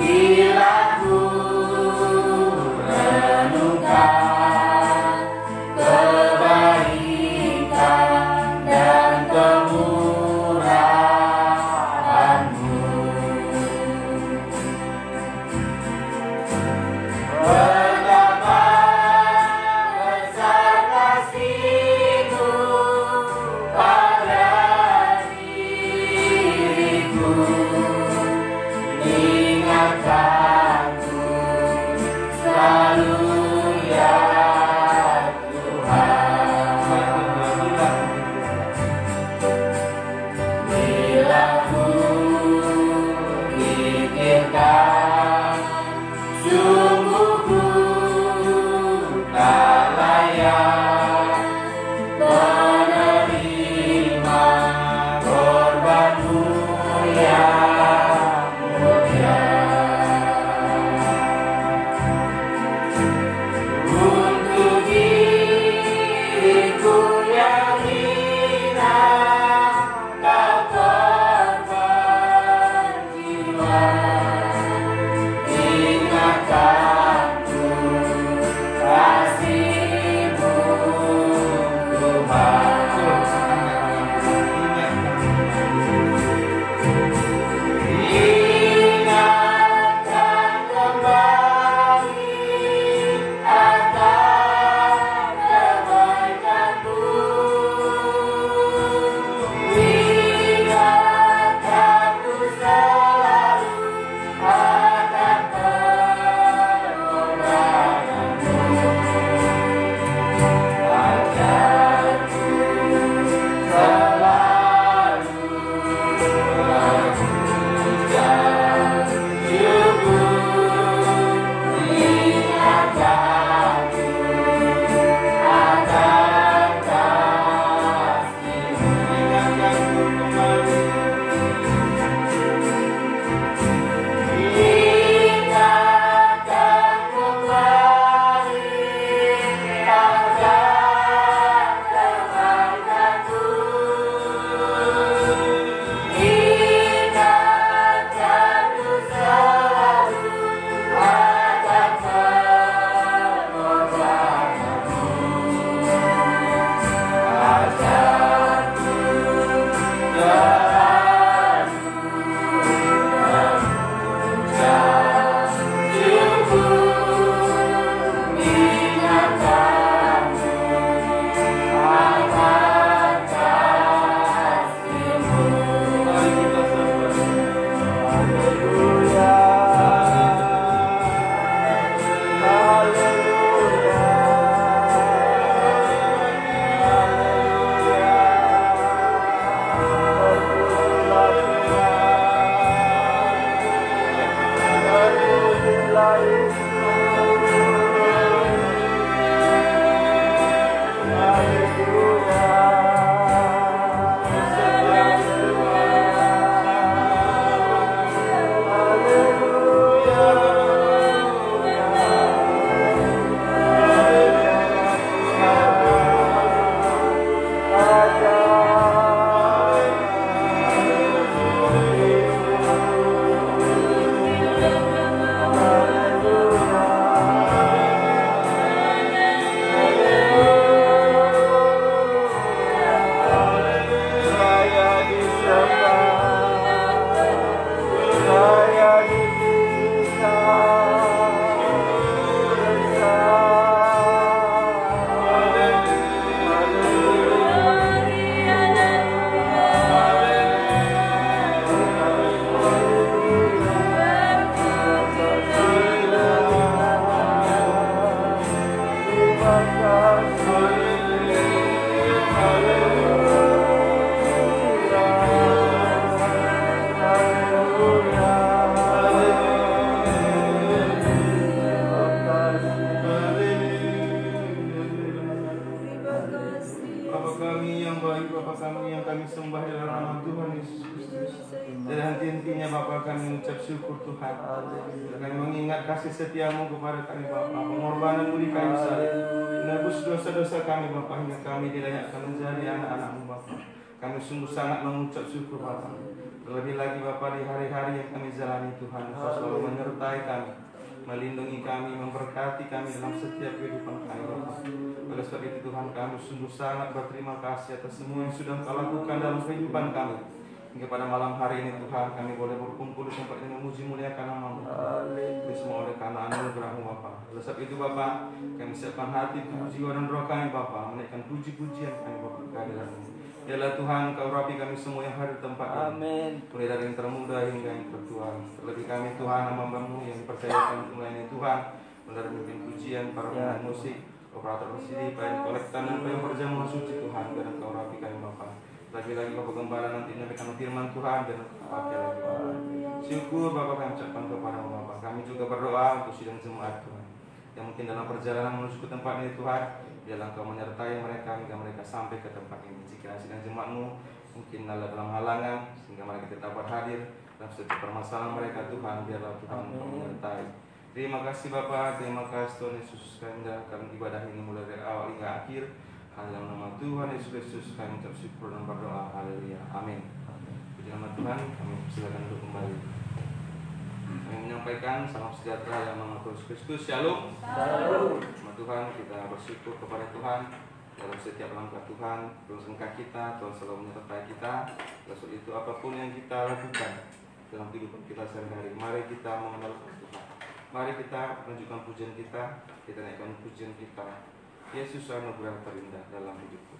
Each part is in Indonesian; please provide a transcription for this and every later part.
Bila ku sembah dalam nama Tuhan Yesus Kristus. Dan henti-hentinya Bapa kami mengucap syukur Tuhan. Kami mengingat kasih setiamu kepada kami Bapa, pengorbananmu di kayu salib, menebus dosa-dosa kami Bapa, hingga kami dilayakkan menjadi anak-anakmu Bapa. Kami sungguh sangat mengucap syukur Bapa. Terlebih lagi Bapa di hari-hari yang kami jalani Tuhan, Engkau selalu menyertai kami, melindungi kami, memberkati kami dalam setiap kehidupan kami Bapa. Oleh sebab itu Tuhan, kami sungguh sangat berterima kasih atas semua yang sudah Engkau lakukan dalam kehidupan kami. Hingga pada malam hari ini Tuhan, kami boleh berkumpul di tempat ini memuji muliakan nama-Mu. Ini semua oleh karena anugerah-Mu Bapa. Oleh sebab itu Bapa, kami siapkan hati, tubuh, jiwa dan roh kami Bapa, menaikkan puji-pujian kami Bapa kehadiran-Mu. Yalah Tuhan, Kau urapi kami semua yang hadir di tempat ini. Amin. Mulai dari yang termuda hingga yang tertua. Terlebih kami Tuhan, hamba-Mu yang dipercayakan untuk melayani Tuhan, mulai dari pemimpin pujian, para pemain musik, operator CD, pelayan kolektan dan pelayan perjamuan suci Tuhan. Biar Kau urapi kami Bapa. Lagi-lagi Bapak Gembala nanti menyampaikan firman Tuhan dan pakai lagi Bapak. Syukur Bapak kami ucapkan kepada Bapak. Kami juga berdoa untuk sidang jemaat Tuhan yang mungkin dalam perjalanan menuju ke tempat ini Tuhan, biarlah Engkau menyertai mereka hingga mereka sampai ke tempat ini. Jika sidang jemaat-Mu mungkin dalam halangan sehingga mereka tidak dapat hadir dalam setiap permasalahan mereka Tuhan, biarlah Tuhan Engkau menyertai. Terima kasih Bapak, terima kasih Tuhan Yesus. Kami menjalankan ibadah ini mulai dari awal hingga akhir. Dalam nama Tuhan Yesus Kristus kami mengucap syukur dan berdoa. Haleluya. Amin. Puji nama Tuhan, kami silakan untuk kembali. Kami menyampaikan salam sejahtera yang nama Yesus Kristus. Shalom. Sama Tuhan, kita bersyukur kepada Tuhan dalam setiap langkah Tuhan, dalam langkah kita, Tuhan selalu menyertai kita. Oleh itu apapun yang kita lakukan dalam kehidupan kita sehari-hari, mari kita mengenal Tuhan. Mari kita menunjukkan pujian kita naikkan pujian kita. Yesus anugerah terindah dalam hidupku.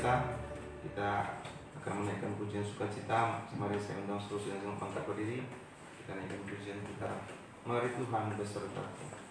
pendeta, kita akan menaikkan pujian sukacita. Mari saya undang seluruh yang angkat berdiri, kita naikkan pujian kita. Mari Tuhan besertaku.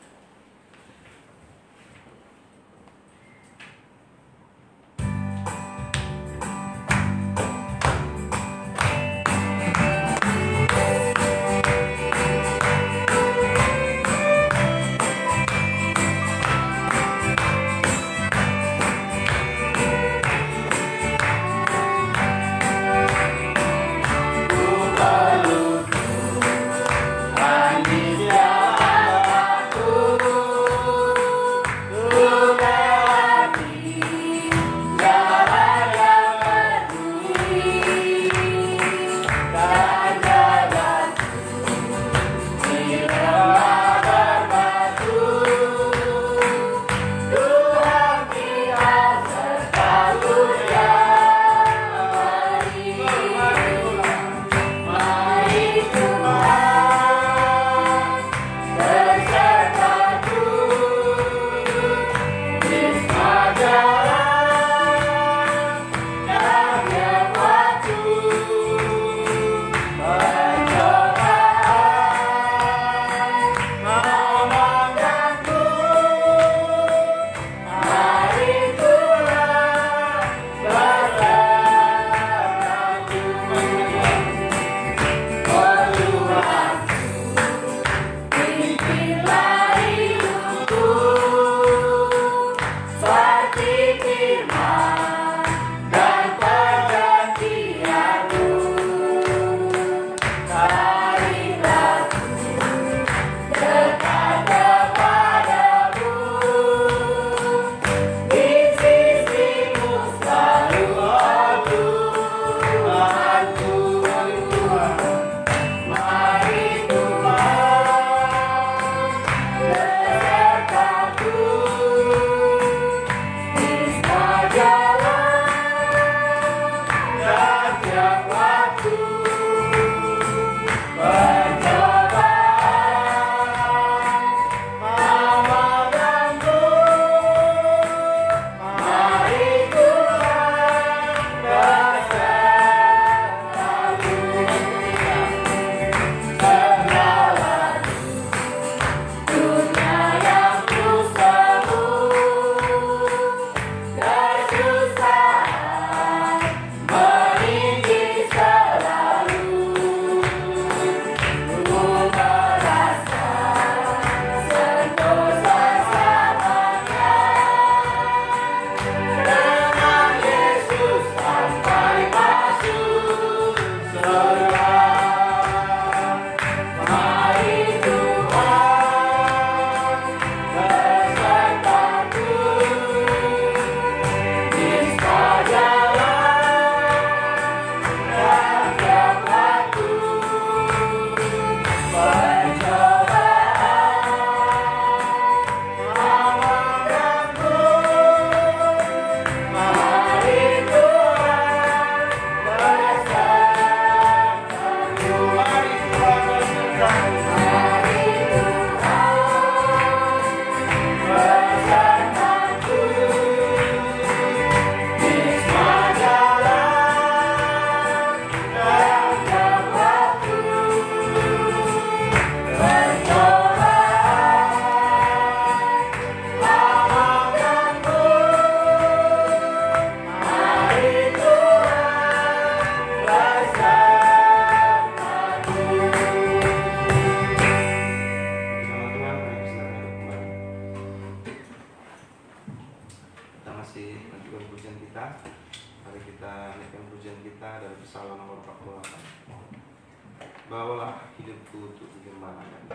Bawalah hidupku untuk digembalakan.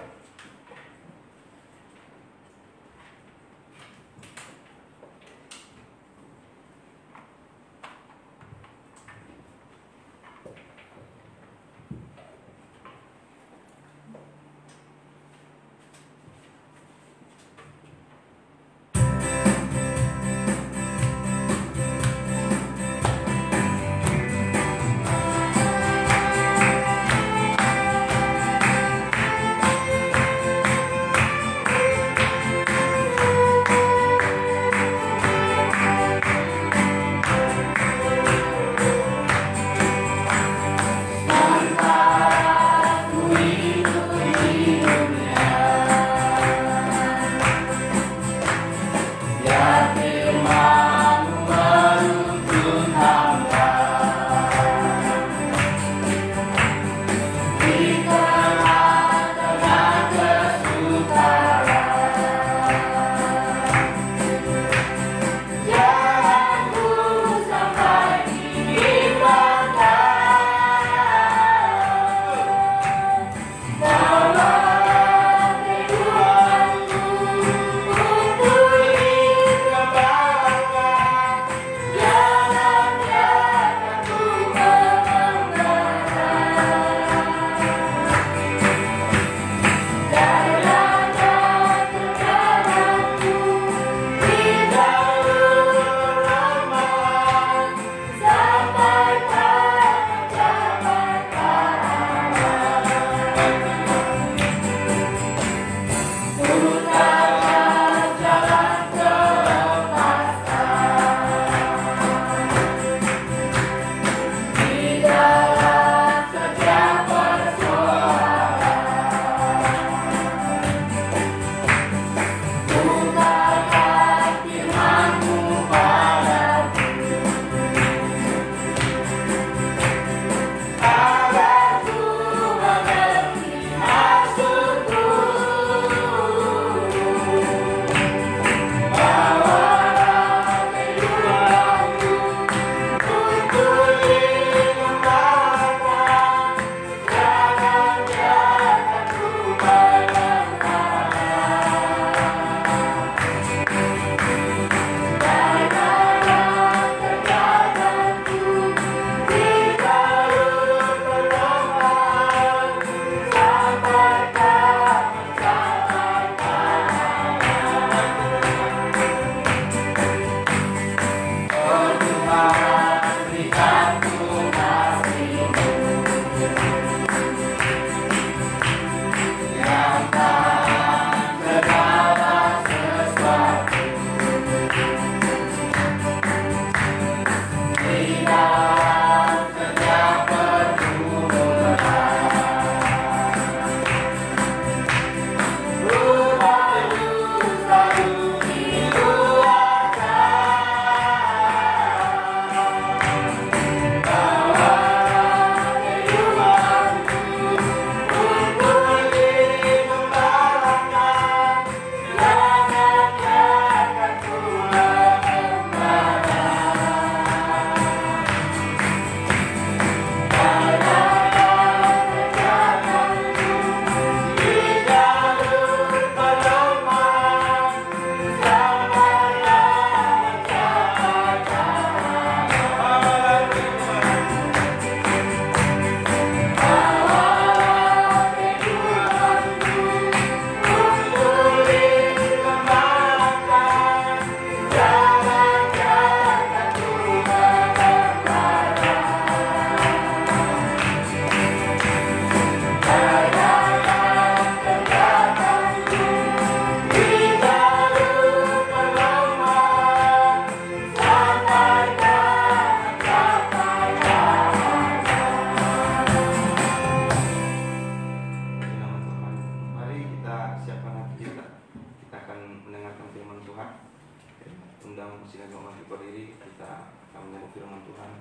Tuhan.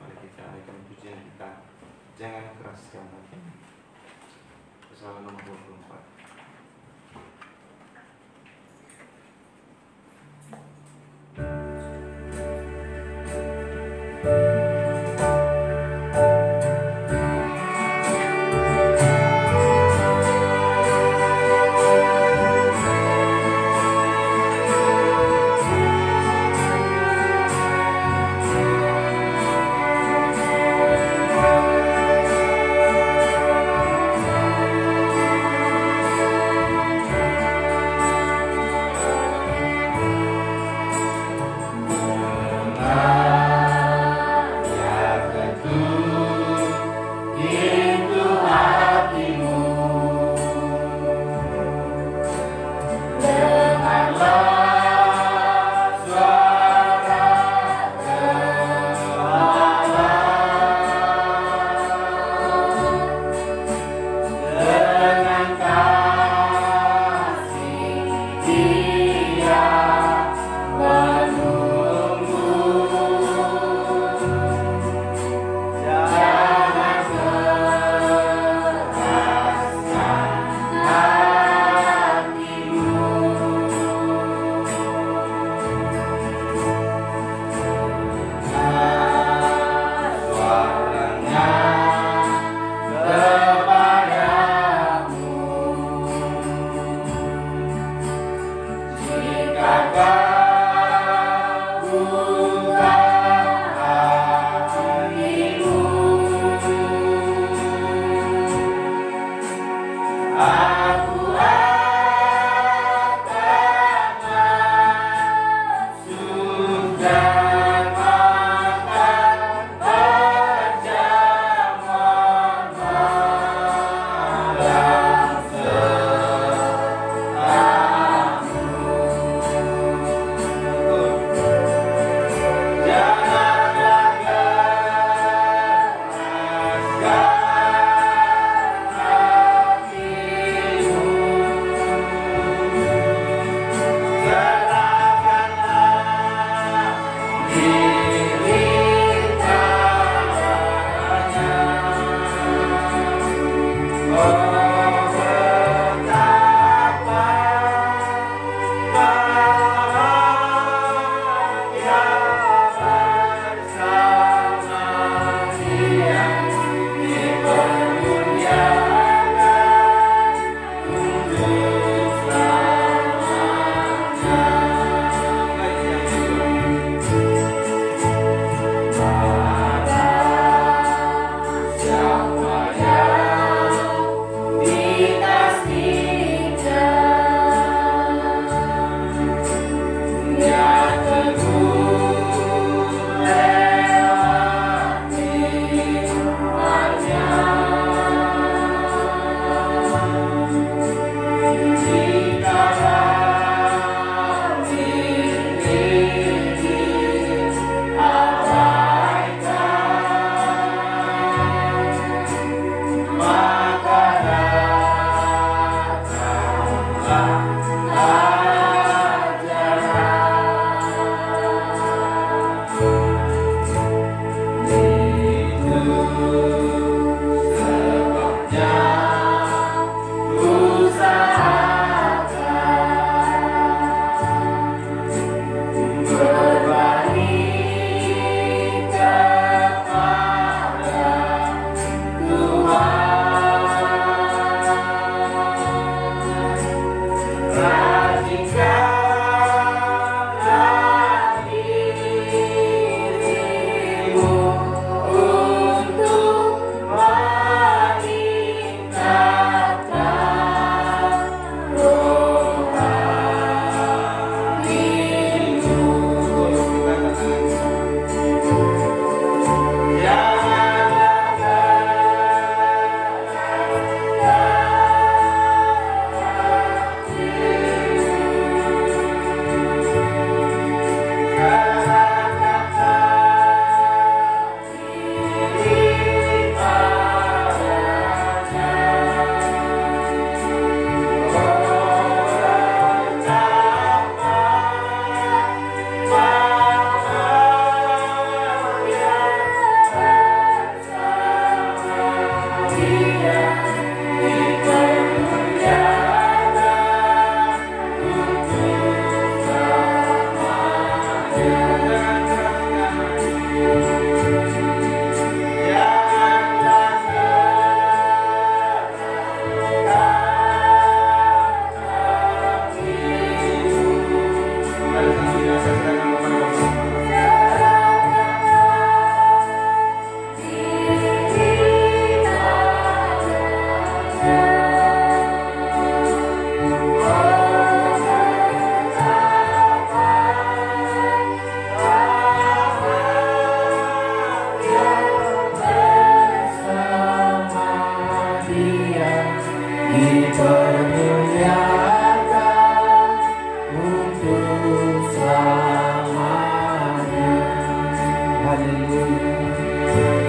Mari kita naikkan pujian kita, jangan keraskan hati. Kesalan nomor 24.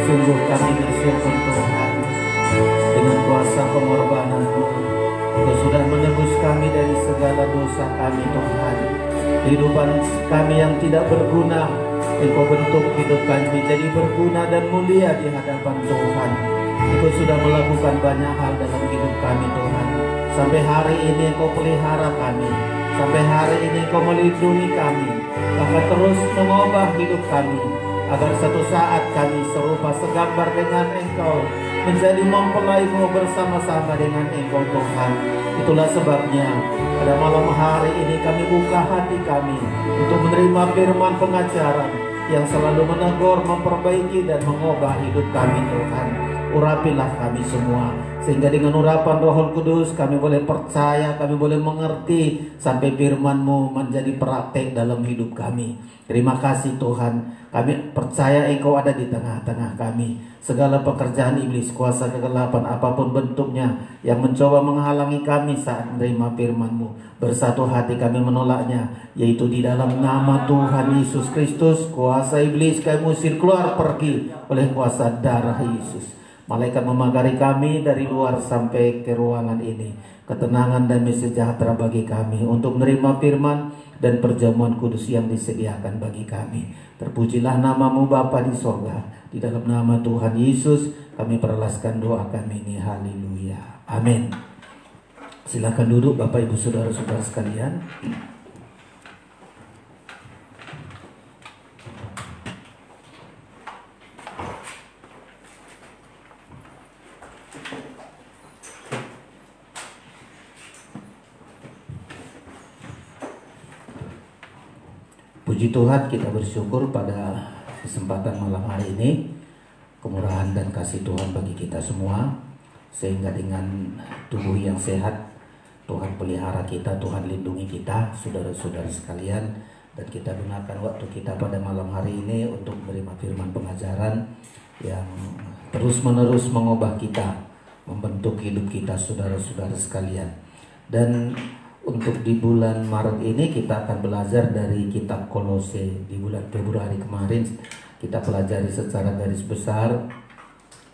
Sungguh kami bersyukur Tuhan, dengan kuasa pengorbanan-Mu Engkau sudah menebus kami dari segala dosa kami Tuhan. Kehidupan kami yang tidak berguna Engkau bentuk hidup kami menjadi berguna dan mulia di hadapan Tuhan. Engkau sudah melakukan banyak hal dalam hidup kami Tuhan. Sampai hari ini Engkau pelihara kami. Sampai hari ini Engkau melindungi kami. Bahkan terus mengubah hidup kami, agar satu saat kami serupa segambar dengan Engkau, menjadi mempelai-Mu bersama-sama dengan Engkau Tuhan. Itulah sebabnya pada malam hari ini kami buka hati kami untuk menerima firman pengajaran yang selalu menegur, memperbaiki dan mengubah hidup kami Tuhan. Urapilah kami semua, sehingga dengan urapan Roh Kudus kami boleh percaya, kami boleh mengerti sampai firman-Mu menjadi praktek dalam hidup kami. Terima kasih Tuhan, kami percaya Engkau ada di tengah-tengah kami. Segala pekerjaan iblis, kuasa kegelapan apapun bentuknya yang mencoba menghalangi kami saat menerima firman-Mu, bersatu hati kami menolaknya, yaitu di dalam nama Tuhan Yesus Kristus. Kuasa iblis kami usir keluar, pergi oleh kuasa darah Yesus. Malaikat memagari kami dari luar sampai ke ruangan ini. Ketenangan dan sejahtera bagi kami untuk menerima firman dan perjamuan kudus yang disediakan bagi kami. Terpujilah nama-Mu Bapa di sorga. Di dalam nama Tuhan Yesus kami perlaskan doa kami ini. Haleluya. Amin. Silakan duduk Bapak Ibu Saudara-saudara sekalian. Puji Tuhan, kita bersyukur pada kesempatan malam hari ini, kemurahan dan kasih Tuhan bagi kita semua, sehingga dengan tubuh yang sehat Tuhan pelihara kita, Tuhan lindungi kita, saudara-saudara sekalian. Dan kita gunakan waktu kita pada malam hari ini untuk menerima firman pengajaran yang terus-menerus mengubah kita, membentuk hidup kita, saudara-saudara sekalian. Dan untuk di bulan Maret ini kita akan belajar dari kitab Kolose. Di bulan Februari kemarin kita pelajari secara garis besar,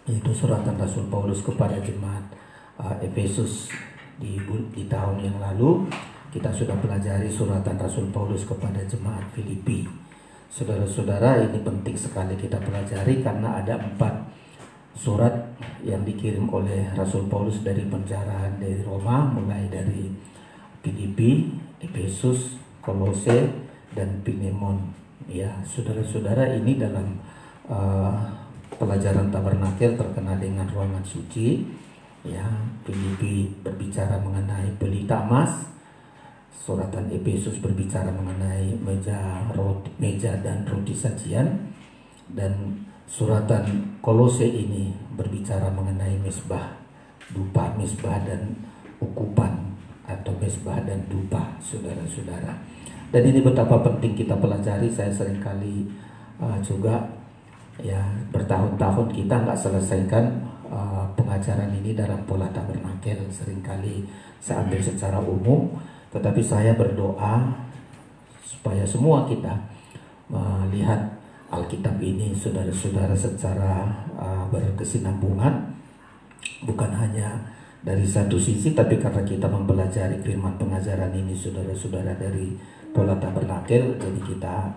yaitu suratan Rasul Paulus kepada jemaat Efesus. Di tahun yang lalu kita sudah pelajari suratan Rasul Paulus kepada jemaat Filipi. Saudara-saudara, ini penting sekali kita pelajari karena ada 4 surat yang dikirim oleh Rasul Paulus dari penjara dari Roma, mulai dari Filipi, Efesus, Kolose, dan Filemon. Ya, saudara-saudara, ini dalam pelajaran tabernakel terkena dengan ruangan suci. Ya, Filipi berbicara mengenai pelita emas, suratan Efesus berbicara mengenai meja dan roti sajian, dan suratan Kolose ini berbicara mengenai mesbah, dupa, mesbah dan ukupan atau mesbah dan dupa, saudara-saudara. Dan ini betapa penting kita pelajari. Saya seringkali juga ya bertahun-tahun kita nggak selesaikan pengajaran ini dalam pola tabernakel. Seringkali saya ambil secara umum, tetapi saya berdoa supaya semua kita melihat Alkitab ini, saudara-saudara, secara berkesinambungan, bukan hanya dari satu sisi, tapi karena kita mempelajari firman pengajaran ini, saudara-saudara, dari pola tabernakel. Jadi kita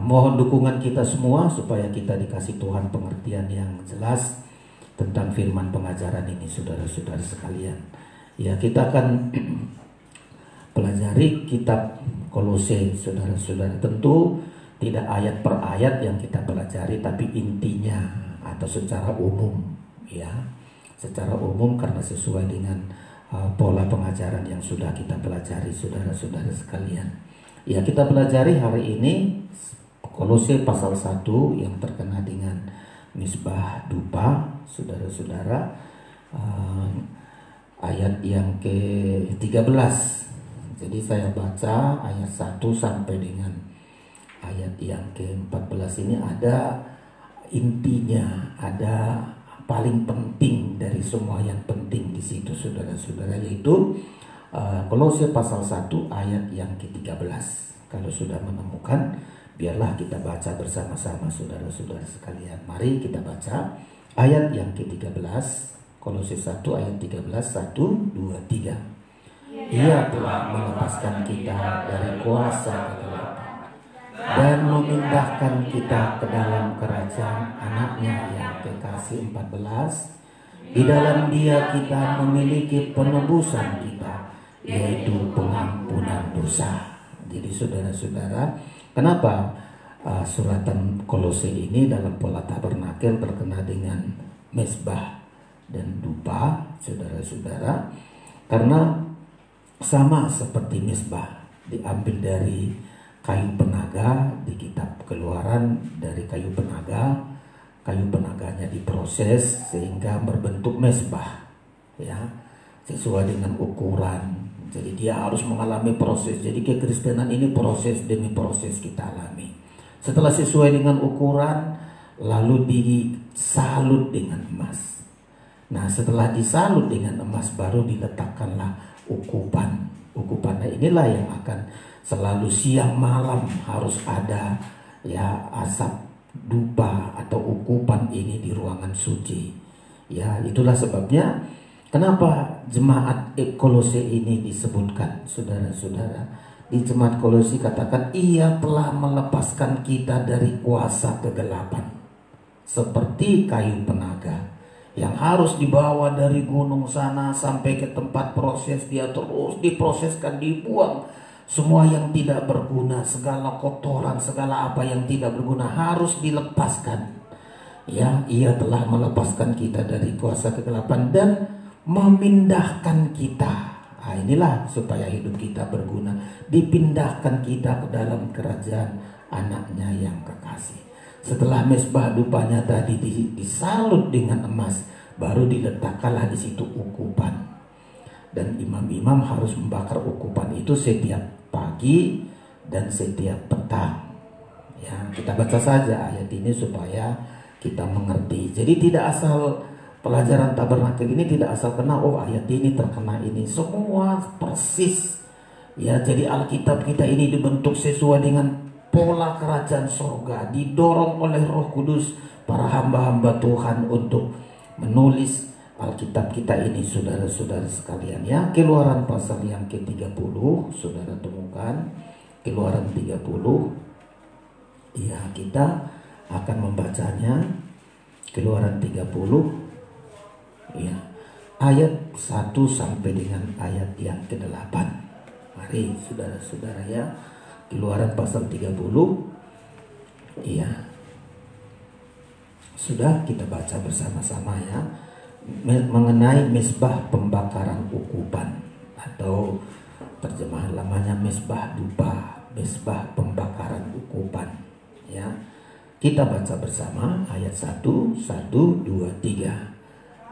mohon dukungan kita semua supaya kita dikasih Tuhan pengertian yang jelas tentang firman pengajaran ini, saudara-saudara sekalian. Ya, kita akan pelajari kitab Kolose, saudara-saudara. Tentu tidak ayat per ayat yang kita pelajari, tapi intinya atau secara umum, ya. Secara umum karena sesuai dengan pola pengajaran yang sudah kita pelajari, saudara-saudara sekalian. Ya, kita pelajari hari ini Kolose pasal 1 yang terkena dengan misbah dupa, saudara-saudara, ayat yang ke-13. Jadi saya baca ayat 1 sampai dengan ayat yang ke-14. Ini ada intinya, ada paling penting dari semua yang penting di situ, saudara-saudara, yaitu Kolose pasal 1 ayat yang ke-13. Kalau sudah menemukan, Biarlah kita baca bersama-sama saudara-saudara sekalian. Mari kita baca ayat yang ke-13, Kolose 1 ayat 13, 1, 2, 3. Ia telah melepaskan kita dari kuasa kegelapan dan memindahkan kita ke dalam kerajaan anaknya yang kekasih. 14. Di dalam Dia kita memiliki penebusan kita, yaitu pengampunan dosa. Jadi saudara-saudara, kenapa suratan Kolose ini dalam pola tabernakel terkena dengan mezbah dan dupa, saudara-saudara? Karena sama seperti mezbah diambil dari kayu penaga di kitab Keluaran, dari kayu penaganya diproses sehingga berbentuk mezbah, ya, sesuai dengan ukuran. Jadi dia harus mengalami proses. Jadi kekristenan ini proses demi proses kita alami. Setelah sesuai dengan ukuran, lalu disalut dengan emas. Nah, setelah disalut dengan emas, baru diletakkanlah ukupan. Ukupannya inilah yang akan selalu siang malam harus ada, ya, asap dupa atau ukupan ini di ruangan suci. Ya, itulah sebabnya kenapa jemaat Kolose ini disebutkan, saudara-saudara. Di jemaat Kolose katakan, Ia telah melepaskan kita dari kuasa kegelapan, seperti kayu penaga yang harus dibawa dari gunung sana sampai ke tempat proses. Dia terus diproseskan, dibuang semua yang tidak berguna, segala kotoran, segala apa yang tidak berguna harus dilepaskan. Ya, Ia telah melepaskan kita dari kuasa kegelapan dan memindahkan kita. Nah, inilah supaya hidup kita berguna. Dipindahkan kita ke dalam kerajaan anaknya yang kekasih. Setelah mezbah dupanya tadi disalut dengan emas, baru diletakkanlah di situ ukupan. Dan imam-imam harus membakar ukupan itu setiap pagi dan setiap petang. Ya, kita baca saja ayat ini supaya kita mengerti. Jadi tidak asal pelajaran tabernakel ini tidak asal kena, oh ayat ini terkena ini. Semua persis. Ya, jadi Alkitab kita ini dibentuk sesuai dengan pola kerajaan sorga. Didorong oleh Roh Kudus para hamba-hamba Tuhan untuk menulis Alkitab kita ini, saudara-saudara sekalian, ya. Keluaran pasal yang ke-30, saudara temukan Keluaran 30. Ya, kita akan membacanya. Keluaran 30, ya, ayat 1 sampai dengan ayat yang ke-8. Mari saudara-saudara, ya. Keluaran pasal 30. Iya. Sudah kita baca bersama-sama, ya. Mengenai mezbah pembakaran ukupan, atau terjemahan lamanya mezbah dupa, mezbah pembakaran ukupan, ya. Kita baca bersama ayat 1, 2, 3.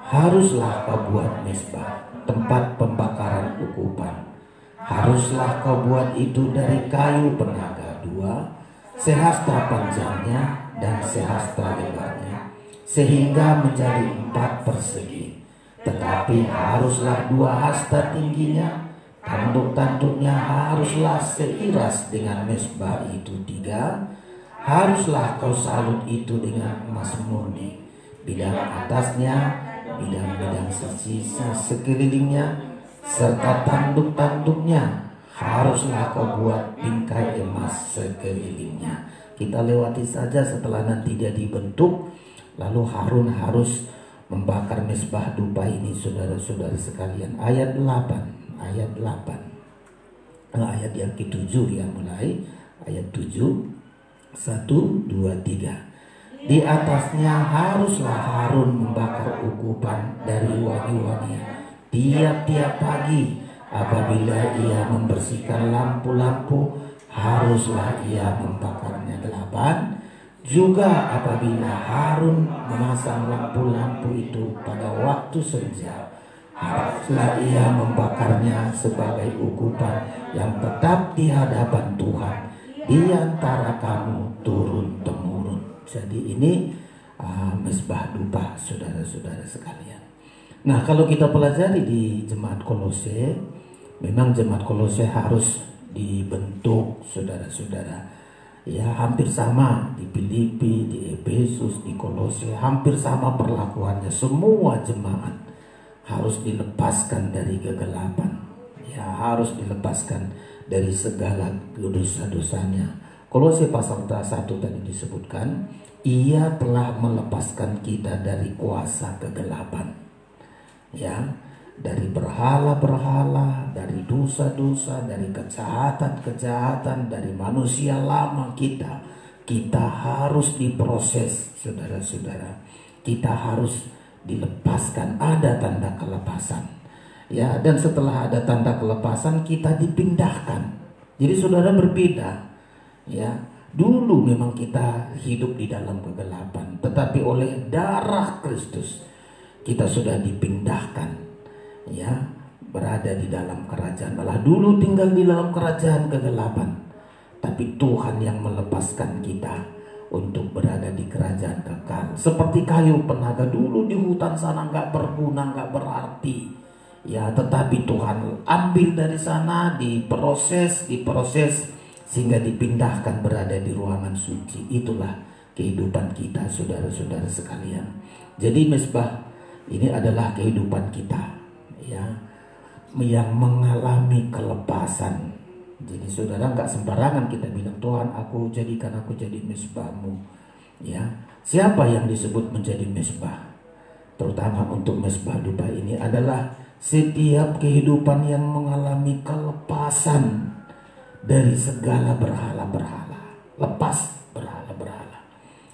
Haruslah kau buat mezbah, tempat pembakaran ukupan. Haruslah kau buat itu dari kayu penaga 2, sehasta panjangnya dan sehasta lebarnya, sehingga menjadi 4 persegi. Tetapi haruslah 2 hasta tingginya. Tanduk-tanduknya haruslah seiras dengan mezbah itu 3. Haruslah kau salut itu dengan emas murni. Bidang atasnya, bidang-bidang sisa sekelilingnya, serta tanduk-tanduknya haruslah kau buat bingkai emas sekelilingnya. Kita lewati saja setelah nanti dia dibentuk. Lalu Harun harus membakar mezbah dupa ini, saudara-saudara sekalian. Ayat 8. Ayat yang ke-7, ya, mulai ayat 7. 1, 2, 3. Di atasnya haruslah Harun membakar ukupan dari wangi-wangian tiap-tiap pagi. Apabila ia membersihkan lampu-lampu, haruslah ia membakarnya. 8. Juga apabila Harun memasang lampu-lampu itu pada waktu senja, haruslah ia membakarnya sebagai ukupan yang tetap di hadapan Tuhan di antara kamu turun-temurun. Jadi ini mezbah dupa, saudara-saudara sekalian. Nah, kalau kita pelajari di jemaat Kolose, memang jemaat Kolose harus dibentuk, saudara-saudara. Ya, hampir sama di Filipi, di Efesus, di Kolose, hampir sama perlakuannya. Semua jemaat harus dilepaskan dari kegelapan. Ya, harus dilepaskan dari segala dosa-dosanya. Kolose pasal 1 tadi disebutkan, ia telah melepaskan kita dari kuasa kegelapan. Ya, dari berhala-berhala, dari dosa-dosa, dari kejahatan-kejahatan, dari manusia lama kita. Kita harus diproses, saudara-saudara. Kita harus dilepaskan, ada tanda kelepasan. Ya, dan setelah ada tanda kelepasan kita dipindahkan. Jadi saudara berbeda. Ya, dulu memang kita hidup di dalam kegelapan, tetapi oleh darah Kristus kita sudah dipindahkan. Ya, berada di dalam kerajaan Allah. Dulu tinggal di dalam kerajaan kegelapan, tapi Tuhan yang melepaskan kita untuk berada di kerajaan kekal. Seperti kayu penaga dulu di hutan sana nggak berguna, nggak berarti. Ya, tetapi Tuhan ambil dari sana, diproses sehingga dipindahkan berada di ruangan suci. Itulah kehidupan kita, saudara-saudara sekalian. Jadi mezbah ini adalah kehidupan kita, ya, yang mengalami kelepasan. Jadi saudara nggak sembarangan kita bilang, Tuhan aku jadikan aku jadi mezbahmu. Ya, siapa yang disebut menjadi mezbah? Terutama untuk mezbah dupa ini adalah setiap kehidupan yang mengalami kelepasan dari segala berhala-berhala. Lepas berhala-berhala.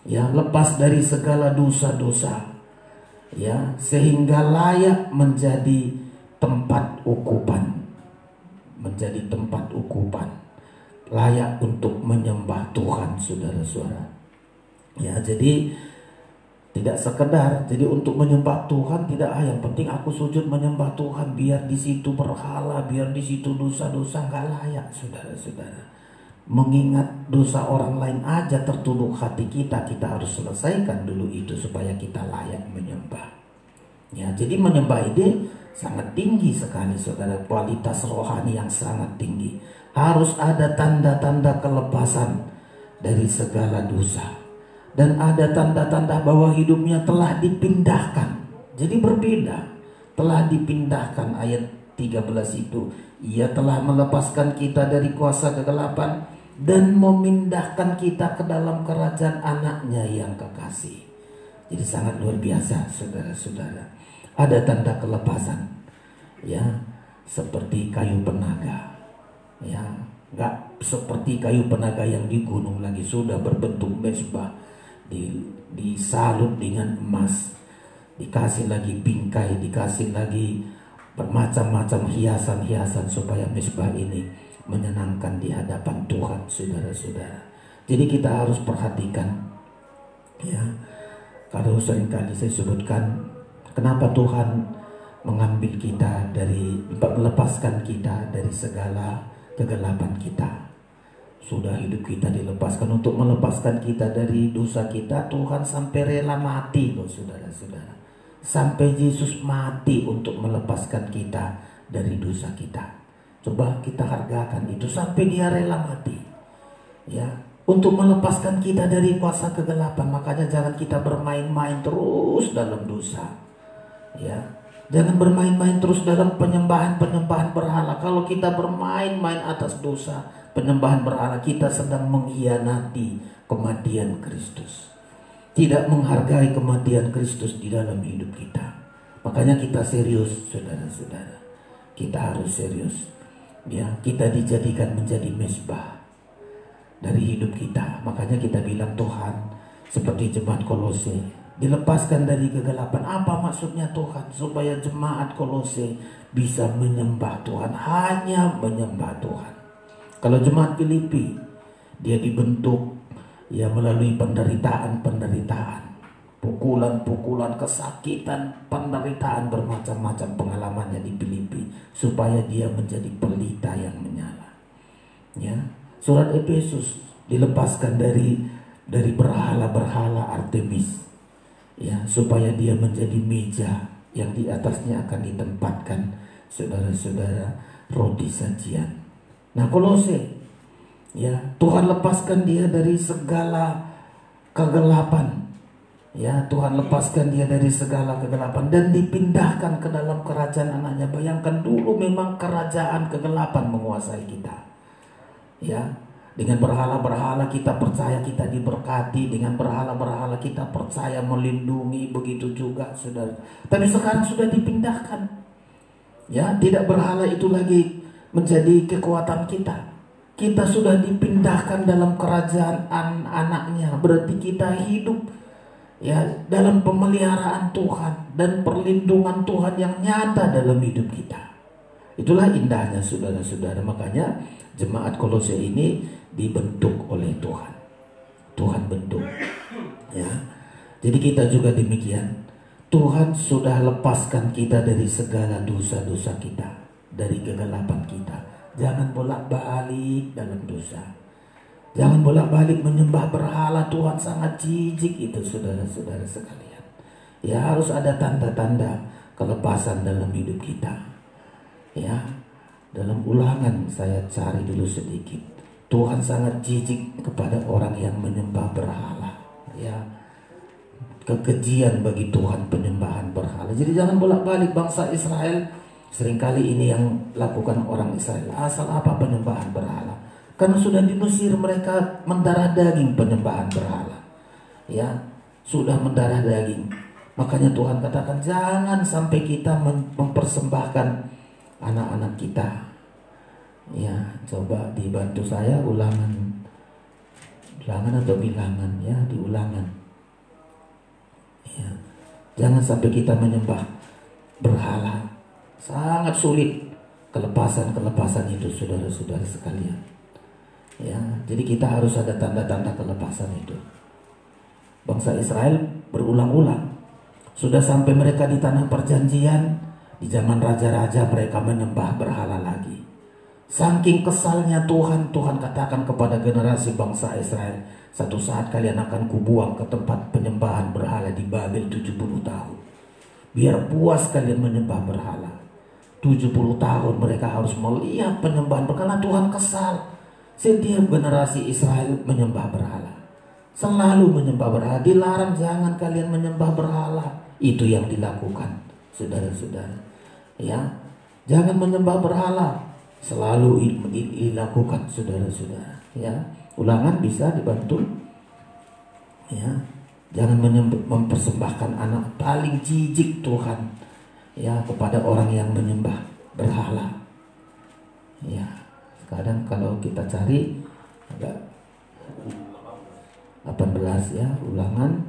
Ya, lepas dari segala dosa-dosa. Ya, sehingga layak menjadi tempat ukupan. Menjadi tempat ukupan. Layak untuk menyembah Tuhan, saudara-saudara. Ya, jadi tidak sekedar jadi untuk menyembah Tuhan, tidak yang penting aku sujud menyembah Tuhan, biar di situ berhala, biar di situ dosa-dosa, nggak layak, saudara-saudara. Mengingat dosa orang lain aja tertuduh hati kita, kita harus selesaikan dulu itu supaya kita layak menyembah. Ya, jadi menyembah ini sangat tinggi sekali, saudara, kualitas rohani yang sangat tinggi. Harus ada tanda-tanda kelepasan dari segala dosa. Dan ada tanda-tanda bahwa hidupnya telah dipindahkan. Jadi berbeda. Telah dipindahkan, ayat 13 itu. Ia telah melepaskan kita dari kuasa kegelapan dan memindahkan kita ke dalam kerajaan anaknya yang kekasih. Jadi sangat luar biasa, saudara-saudara. Ada tanda kelepasan. Ya, seperti kayu penaga. Ya, enggak seperti kayu penaga yang di gunung lagi, sudah berbentuk mezbah. Disalut dengan emas, dikasih lagi bingkai, dikasih lagi bermacam-macam hiasan-hiasan supaya mezbah ini menyenangkan di hadapan Tuhan, saudara-saudara. Jadi kita harus perhatikan, ya, kalau seringkali saya sebutkan kenapa Tuhan mengambil kita melepaskan kita dari segala kegelapan kita. Sudah hidup kita dilepaskan untuk melepaskan kita dari dosa kita. Tuhan sampai rela mati loh, saudara-saudara. Sampai Yesus mati untuk melepaskan kita dari dosa kita. Coba kita hargakan itu, sampai dia rela mati. Ya, untuk melepaskan kita dari kuasa kegelapan. Makanya jangan kita bermain-main terus dalam dosa. Ya, jangan bermain-main terus dalam penyembahan berhala. Kalau kita bermain-main atas dosa, penyembahan berhala, kita sedang mengkhianati kematian Kristus. Tidak menghargai kematian Kristus di dalam hidup kita. Makanya kita serius, saudara-saudara. Kita harus serius. Ya, kita dijadikan menjadi mezbah dari hidup kita. Makanya kita bilang, Tuhan, seperti jemaat Kolose, dilepaskan dari kegelapan. Apa maksudnya Tuhan? Supaya jemaat Kolose bisa menyembah Tuhan, hanya menyembah Tuhan. Kalau jemaat Filipi, dia dibentuk ya melalui penderitaan, pukulan-pukulan, kesakitan, penderitaan, bermacam-macam pengalamannya di Filipi, supaya dia menjadi pelita yang menyala. Ya, surat Efesus dilepaskan dari berhala-berhala Artemis, ya, supaya dia menjadi meja yang di atasnya akan ditempatkan, saudara-saudara, roti sajian. Nah, Kolose Ya, Tuhan lepaskan dia dari segala kegelapan. Ya, Tuhan lepaskan dia dari segala kegelapan dan dipindahkan ke dalam kerajaan anaknya. Bayangkan dulu memang kerajaan kegelapan menguasai kita. Ya, dengan berhala-berhala kita percaya kita diberkati, dengan berhala-berhala kita percaya melindungi, begitu juga saudara. Tapi sekarang sudah dipindahkan. Ya, tidak berhala itu lagi menjadi kekuatan kita. Kita sudah dipindahkan dalam kerajaan anaknya. Berarti kita hidup ya dalam pemeliharaan Tuhan dan perlindungan Tuhan yang nyata dalam hidup kita. Itulah indahnya saudara-saudara. Makanya jemaat Kolose ini dibentuk oleh Tuhan. Tuhan bentuk. Ya. Jadi kita juga demikian. Tuhan sudah lepaskan kita dari segala dosa-dosa kita, dari kegelapan kita. Jangan bolak-balik dalam dosa. Jangan bolak-balik menyembah berhala. Tuhan sangat jijik itu saudara-saudara sekalian. Ya, harus ada tanda-tanda kelepasan dalam hidup kita. Ya, dalam Ulangan saya cari dulu sedikit. Tuhan sangat jijik kepada orang yang menyembah berhala. Ya, kekejian bagi Tuhan penyembahan berhala. Jadi jangan bolak-balik bangsa Israel. Seringkali ini yang lakukan orang Israel. Asal apa penyembahan berhala? Karena sudah di Mesir mereka mendarah daging penyembahan berhala. Ya, sudah mendarah daging. Makanya Tuhan katakan jangan sampai kita mempersembahkan anak-anak kita. Ya, coba dibantu saya ulangan atau bilangan ya, di Ulangan. Ya, jangan sampai kita menyembah berhala. Sangat sulit kelepasan itu saudara-saudara sekalian. Ya, jadi kita harus ada tanda-tanda kelepasan itu. Bangsa Israel berulang-ulang sudah sampai mereka di tanah perjanjian, di zaman raja-raja mereka menyembah berhala lagi. Saking kesalnya Tuhan katakan kepada generasi bangsa Israel, satu saat kalian akan kubuang ke tempat penyembahan berhala di Babel 70 tahun. Biar puas kalian menyembah berhala. 70 tahun mereka harus melihat penyembahan berhala. Tuhan kesal. Setiap generasi Israel menyembah berhala. Selalu menyembah berhala. Dilarang jangan kalian menyembah berhala. Itu yang dilakukan saudara-saudara. Ya, jangan menyembah berhala. Selalu dilakukan saudara-saudara. Ya, Ulangan bisa dibantu. Ya, jangan mempersembahkan anak. Paling jijik Tuhan ya kepada orang yang menyembah berhala. Ya, kadang kalau kita cari agak 18 ya, Ulangan.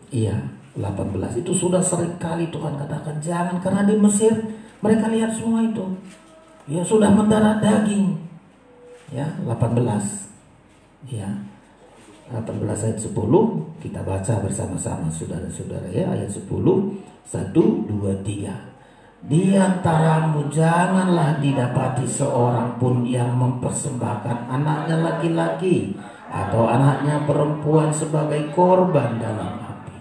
Iya, 18 itu sudah sering kali Tuhan katakan jangan, karena di Mesir mereka lihat semua itu. Ya, sudah mendarah daging. Ya, 18. Ya. 18 ayat 10 kita baca bersama-sama saudara-saudara ya, ayat 10. 1, 2, 3. Di antaramu janganlah didapati seorang pun yang mempersembahkan anaknya laki-laki atau anaknya perempuan sebagai korban dalam api,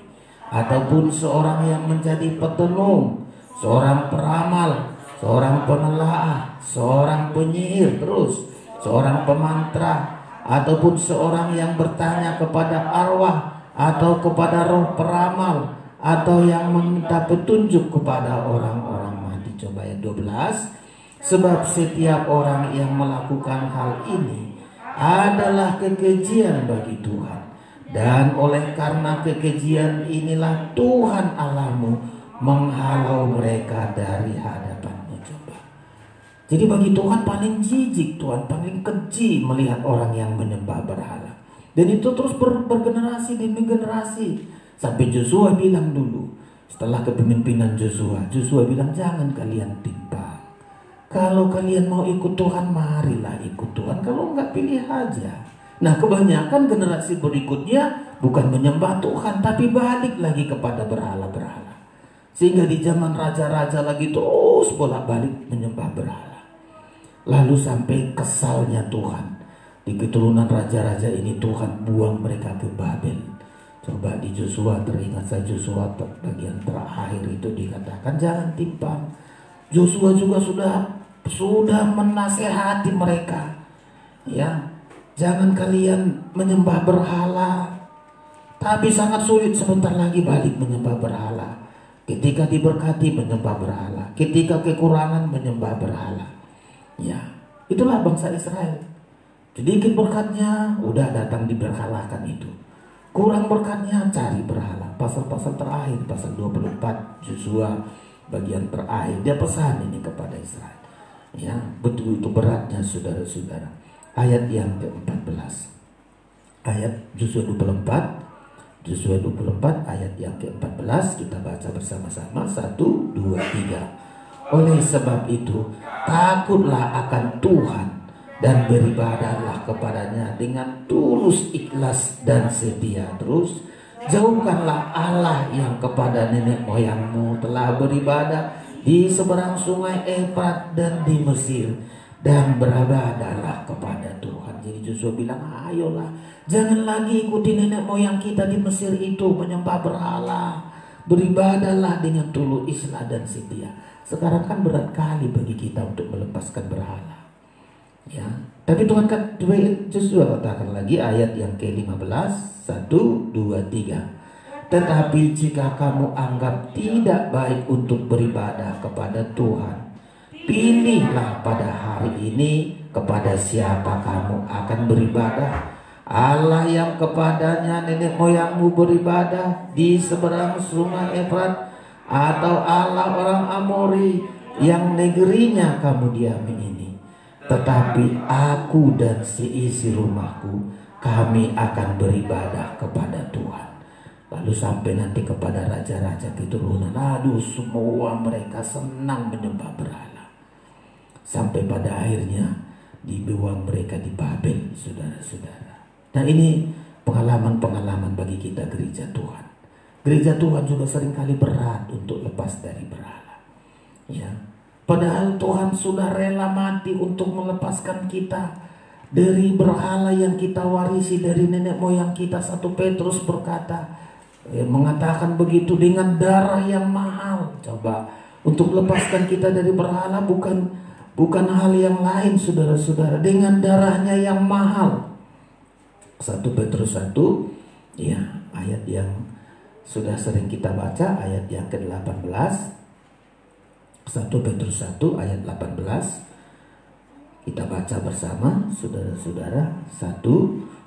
ataupun seorang yang menjadi petenung, seorang peramal, seorang penelaah, seorang penyihir, terus seorang pemantra, ataupun seorang yang bertanya kepada arwah atau kepada roh peramal, atau yang meminta petunjuk kepada orang-orang mati. Coba ayat 12. Sebab setiap orang yang melakukan hal ini adalah kekejian bagi Tuhan, dan oleh karena kekejian inilah Tuhan Allahmu menghalau mereka dari hadapanmu. Coba. Jadi bagi Tuhan paling jijik, Tuhan paling keji melihat orang yang menyembah berhala. Dan itu terus bergenerasi demi generasi. Sampai Joshua bilang dulu, setelah kepemimpinan Joshua bilang jangan kalian timpang. Kalau kalian mau ikut Tuhan, marilah ikut Tuhan. Kalau enggak, pilih aja. Nah, kebanyakan generasi berikutnya bukan menyembah Tuhan, tapi balik lagi kepada berhala-berhala. Sehingga di zaman raja-raja lagi terus bolak-balik menyembah berhala. Lalu sampai kesalnya Tuhan. Di keturunan raja-raja ini Tuhan buang mereka ke Babel. Coba di Joshua, teringat saya Joshua bagian terakhir itu dikatakan jangan timpang. Joshua juga sudah menasehati mereka. Ya, Jangan kalian menyembah berhala. Tapi sangat sulit sebentar lagi balik menyembah berhala. Ketika diberkati menyembah berhala. Ketika kekurangan menyembah berhala. Ya, itulah bangsa Israel. Sedikit berkatnya udah datang diberhalakan itu. Kurang berkatnya cari berhala. Pasal-pasal terakhir, pasal 24 Yosua bagian terakhir, dia pesan ini kepada Israel. Ya, betul itu beratnya saudara-saudara. Ayat yang ke-14. Ayat Yosua 24 ayat yang ke-14 kita baca bersama-sama. 1, 2, 3. Oleh sebab itu takutlah akan Tuhan dan beribadahlah kepadanya dengan tulus, ikhlas dan setia. Terus jauhkanlah Allah yang kepada nenek moyangmu telah beribadah di seberang sungai Efrat dan di Mesir, dan beribadahlah kepada Tuhan. Jadi Yosua bilang, ayolah, jangan lagi ikuti nenek moyang kita di Mesir itu menyembah berhala. Beribadahlah dengan tulus, ikhlas dan setia. Sekarang kan berat kali bagi kita untuk melepaskan berhala. Ya, tapi Tuhan kan Yosua katakan lagi ayat yang ke-15, 1, 2, 3. Tetapi jika kamu anggap tidak baik untuk beribadah kepada Tuhan, pilihlah pada hari ini kepada siapa kamu akan beribadah. Allah yang kepadanya nenek moyangmu beribadah di seberang sungai Efrat, atau Allah orang Amori yang negerinya kamu diami ini. Tetapi aku dan seisi rumahku, kami akan beribadah kepada Tuhan. Lalu sampai nanti kepada raja-raja keturunan, aduh, semua mereka senang menyembah berhala. Sampai pada akhirnya dibawa mereka di Babel, saudara-saudara. Nah, ini pengalaman-pengalaman bagi kita gereja Tuhan. Gereja Tuhan juga seringkali berat untuk lepas dari berhala. Ya, padahal Tuhan sudah rela mati untuk melepaskan kita dari berhala yang kita warisi dari nenek moyang kita. 1 Petrus berkata, mengatakan begitu, dengan darah yang mahal. Coba, untuk lepaskan kita dari berhala bukan hal yang lain, saudara-saudara, dengan darahnya yang mahal. 1 Petrus 1, ya, ayat yang sudah sering kita baca, ayat yang ke-18. 1 Petrus 1 ayat 18. Kita baca bersama, saudara-saudara. 1,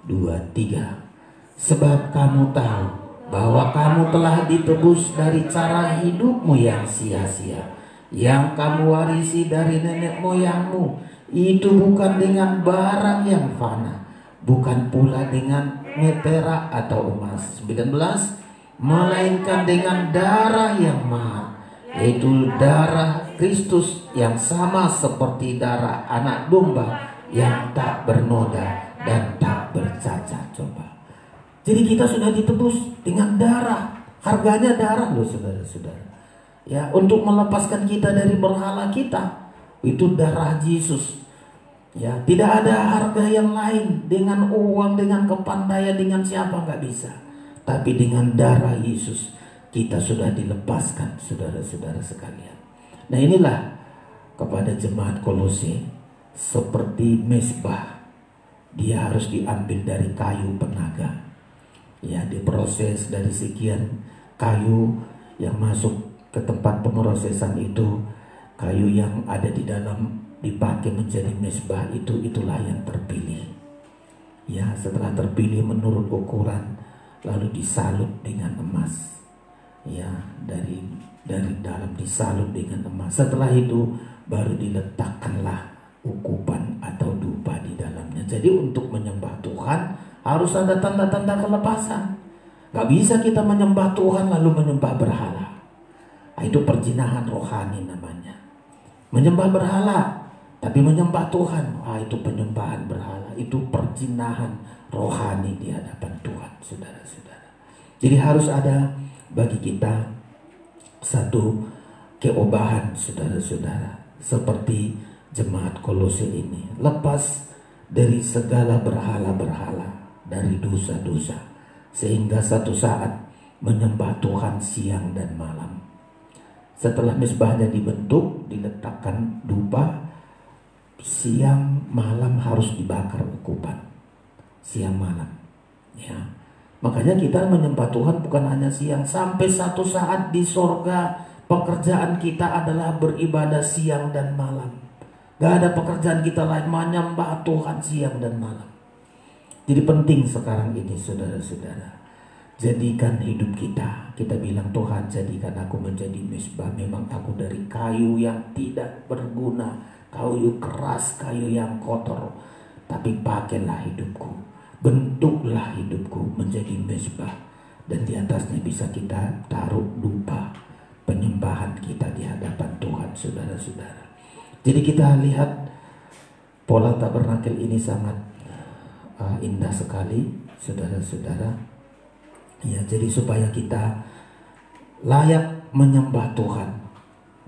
2, 3. Sebab kamu tahu bahwa kamu telah ditebus dari cara hidupmu yang sia-sia, yang kamu warisi dari nenek moyangmu. Itu bukan dengan barang yang fana, bukan pula dengan perak atau emas. 19. Melainkan dengan darah yang mahal, yaitu darah Kristus yang sama seperti darah anak domba yang tak bernoda dan tak bercacat. Coba. Jadi kita sudah ditebus dengan darah. Harganya darah loh, saudara-saudara. Ya, untuk melepaskan kita dari berhala kita, itu darah Yesus. Ya, tidak ada harga yang lain, dengan uang, dengan kepandaian, dengan siapa, nggak bisa. Tapi dengan darah Yesus kita sudah dilepaskan, saudara-saudara sekalian. Nah, inilah kepada jemaat Kolose, seperti mezbah, dia harus diambil dari kayu penaga. Ya, diproses dari sekian kayu yang masuk ke tempat pemrosesan itu, kayu yang ada di dalam dipakai menjadi mezbah itulah yang terpilih. Ya, setelah terpilih menurut ukuran, lalu disalut dengan emas. Ya, dari dalam disalut dengan emas. Setelah itu baru diletakkanlah ukupan atau dupa di dalamnya. Jadi untuk menyembah Tuhan harus ada tanda-tanda kelepasan. Gak bisa kita menyembah Tuhan lalu menyembah berhala. Nah, itu perzinahan rohani namanya. Menyembah berhala tapi menyembah Tuhan, itu penyembahan berhala. Itu perzinahan rohani di hadapan Tuhan, saudara-saudara. Jadi harus ada bagi kita satu keobahan, saudara-saudara, seperti jemaat Kolose ini, lepas dari segala berhala-berhala, dari dosa-dosa, sehingga satu saat menyembah Tuhan siang dan malam. Setelah mezbahnya dibentuk, diletakkan dupa, siang malam harus dibakar ukupan. siang malam. Ya, makanya kita menyembah Tuhan bukan hanya siang. Sampai satu saat di sorga pekerjaan kita adalah beribadah siang dan malam. Gak ada pekerjaan kita lain menyembah Tuhan siang dan malam. Jadi penting sekarang ini saudara-saudara, jadikan hidup kita. Kita bilang, Tuhan jadikan aku menjadi mezbah. Memang aku dari kayu yang tidak berguna, kayu keras, kayu yang kotor. Tapi pakailah hidupku, bentuklah hidupku menjadi mezbah. Dan di atasnya bisa kita taruh dupa penyembahan kita di hadapan Tuhan, saudara-saudara. Jadi kita lihat pola tabernakel ini sangat indah sekali, saudara-saudara. Ya, jadi supaya kita layak menyembah Tuhan,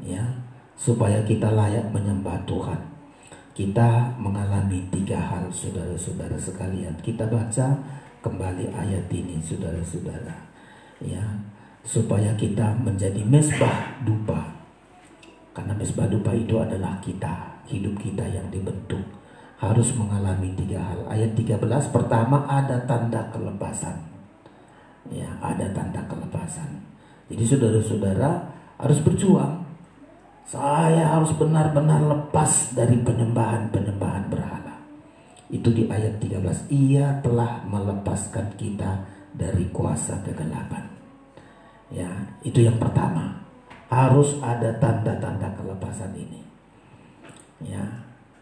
ya, supaya kita layak menyembah Tuhan, kita mengalami 3 hal, saudara-saudara sekalian. Kita baca kembali ayat ini, saudara-saudara, ya, supaya kita menjadi mezbah dupa. Karena mezbah dupa itu adalah kita, hidup kita yang dibentuk harus mengalami 3 hal. Ayat 13, pertama ada tanda kelepasan. Ya, ada tanda kelepasan. Jadi saudara-saudara harus berjuang. Saya harus benar-benar lepas dari penyembahan berhala. Itu di ayat 13. Ia telah melepaskan kita dari kuasa kegelapan. Ya, itu yang pertama. Harus ada tanda-tanda kelepasan ini. Ya,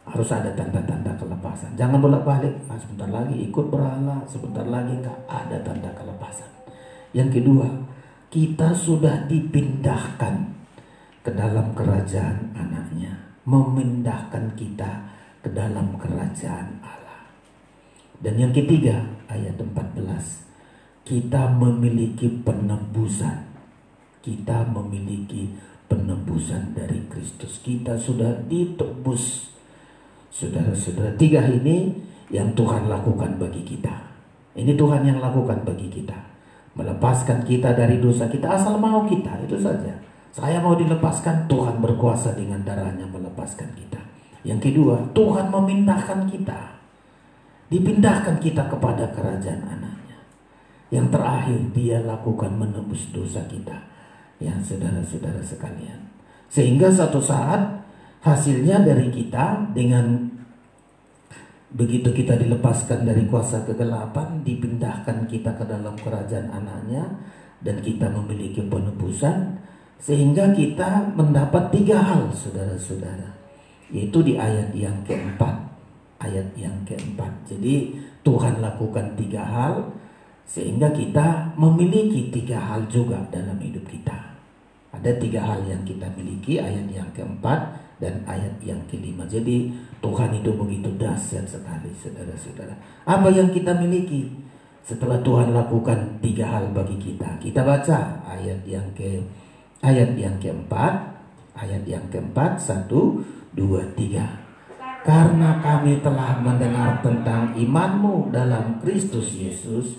harus ada tanda-tanda kelepasan. Jangan bolak-balik, sebentar lagi ikut berhala, sebentar lagi enggak. Ada tanda kelepasan. Yang kedua, kita sudah dipindahkan ke dalam kerajaan anaknya, memindahkan kita ke dalam kerajaan Allah. Dan yang ketiga, ayat 14, kita memiliki penebusan. Kita memiliki penebusan dari Kristus. Kita sudah ditebus. Saudara-saudara, 3 ini yang Tuhan lakukan bagi kita. Ini Tuhan yang lakukan bagi kita. Melepaskan kita dari dosa kita, asal mau kita, itu saja. Saya mau dilepaskan, Tuhan berkuasa dengan darahnya melepaskan kita. Yang kedua, Tuhan memindahkan kita. Dipindahkan kita kepada kerajaan anaknya. Yang terakhir, dia lakukan menebus dosa kita. Ya, saudara-saudara sekalian. Sehingga satu saat hasilnya dari kita, dengan begitu kita dilepaskan dari kuasa kegelapan, dipindahkan kita ke dalam kerajaan anaknya, dan kita memiliki penebusan, sehingga kita mendapat 3 hal, saudara-saudara. Yaitu di ayat yang keempat. Ayat yang keempat. Jadi Tuhan lakukan 3 hal, sehingga kita memiliki 3 hal juga dalam hidup kita. Ada 3 hal yang kita miliki, ayat yang keempat dan ayat yang kelima. Jadi Tuhan itu begitu dahsyat sekali, saudara-saudara. Apa yang kita miliki setelah Tuhan lakukan 3 hal bagi kita? Kita baca ayat yang keempat. Ayat yang keempat, 1, 2, 3. Karena kami telah mendengar tentang imanmu dalam Kristus Yesus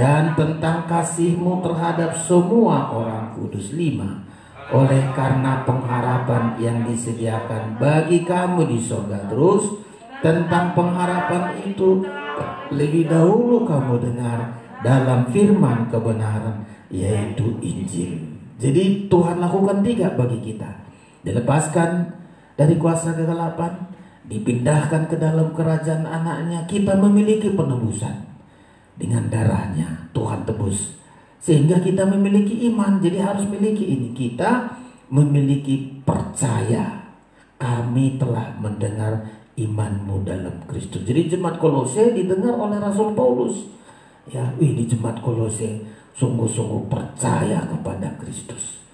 dan tentang kasihmu terhadap semua orang kudus. 5. Oleh karena pengharapan yang disediakan bagi kamu di surga. Terus, tentang pengharapan itu lebih dahulu kamu dengar dalam firman kebenaran, yaitu Injil. Jadi Tuhan lakukan 3 bagi kita. Dilepaskan dari kuasa kegelapan, dipindahkan ke dalam kerajaan anaknya. Kita memiliki penebusan. Dengan darahnya Tuhan tebus, sehingga kita memiliki iman. Jadi harus memiliki ini. Kita memiliki percaya. Kami telah mendengar imanmu dalam Kristus. Jadi jemaat Kolose didengar oleh Rasul Paulus. Ya, di jemaat Kolose sungguh-sungguh percaya kepada Kristus.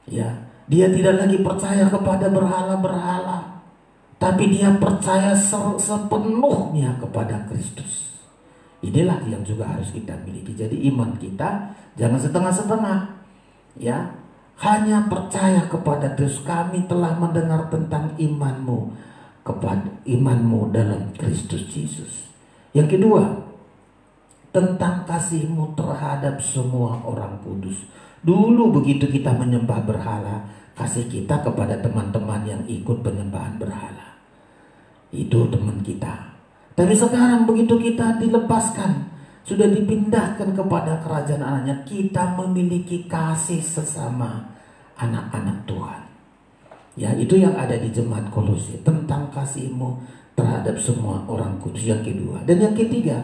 Ya, dia tidak lagi percaya kepada berhala-berhala, tapi dia percaya sepenuhnya kepada Kristus. Inilah yang juga harus kita miliki. Jadi iman kita jangan setengah-setengah. Ya, hanya percaya kepada Kristus. Kami telah mendengar tentang imanmu dalam Kristus Yesus. Yang kedua, tentang kasihmu terhadap semua orang kudus. Dulu begitu kita menyembah berhala, kasih kita kepada teman-teman yang ikut penyembahan berhala. Itu teman kita. Tapi sekarang begitu kita dilepaskan, sudah dipindahkan kepada kerajaan anaknya, kita memiliki kasih sesama anak-anak Tuhan. Ya, itu yang ada di jemaat Kolose, tentang kasihmu terhadap semua orang kudus. Yang kedua, dan yang ketiga,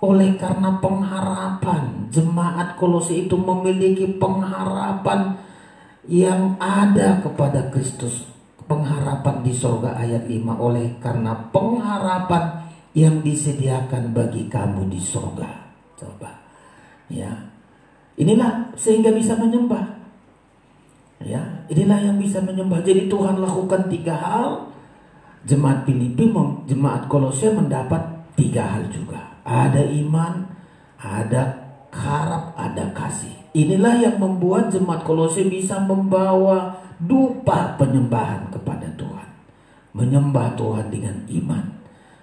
oleh karena pengharapan, jemaat Kolose itu memiliki pengharapan yang ada kepada Kristus, pengharapan di sorga. Ayat 5, oleh karena pengharapan yang disediakan bagi kamu di sorga. Coba, ya, inilah sehingga bisa menyembah. Ya, inilah yang bisa menyembah. Jadi Tuhan lakukan 3 hal. Jemaat Filipi, jemaat Kolose mendapat 3 hal juga. Ada iman, ada harap, ada kasih. Inilah yang membuat jemaat Kolose bisa membawa dupa penyembahan kepada Tuhan. Menyembah Tuhan dengan iman,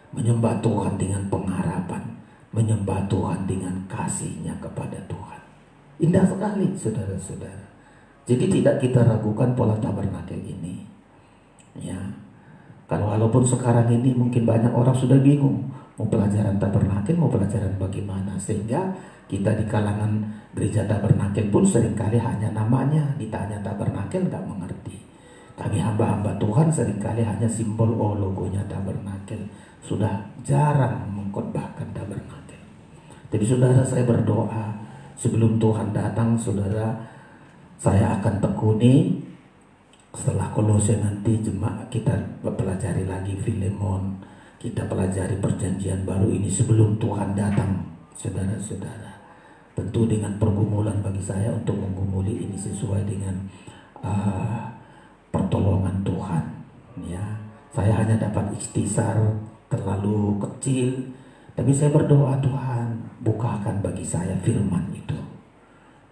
menyembah Tuhan dengan pengharapan, menyembah Tuhan dengan kasihnya kepada Tuhan. Indah sekali, saudara-saudara. Jadi tidak kita ragukan pola tabernakel ini. Ya, kalau walaupun sekarang ini mungkin banyak orang sudah bingung mau pelajaran tabernakel, mau pelajaran bagaimana, sehingga kita di kalangan gereja tabernakel pun seringkali hanya namanya ditanya tabernakel nggak mengerti. Kami hamba-hamba Tuhan seringkali hanya simbol logonya tabernakel, sudah jarang mengkhotbahkan tabernakel. Tapi saudara, saya berdoa sebelum Tuhan datang, saudara, saya akan tekuni setelah Kolose nanti jemaat kita pelajari lagi Filemon, kita pelajari perjanjian baru ini sebelum Tuhan datang, saudara-saudara. Tentu dengan pergumulan bagi saya untuk menggumuli ini sesuai dengan pertolongan Tuhan. Ya, saya hanya dapat ikhtisar terlalu kecil, tapi saya berdoa Tuhan bukakan bagi saya firman itu.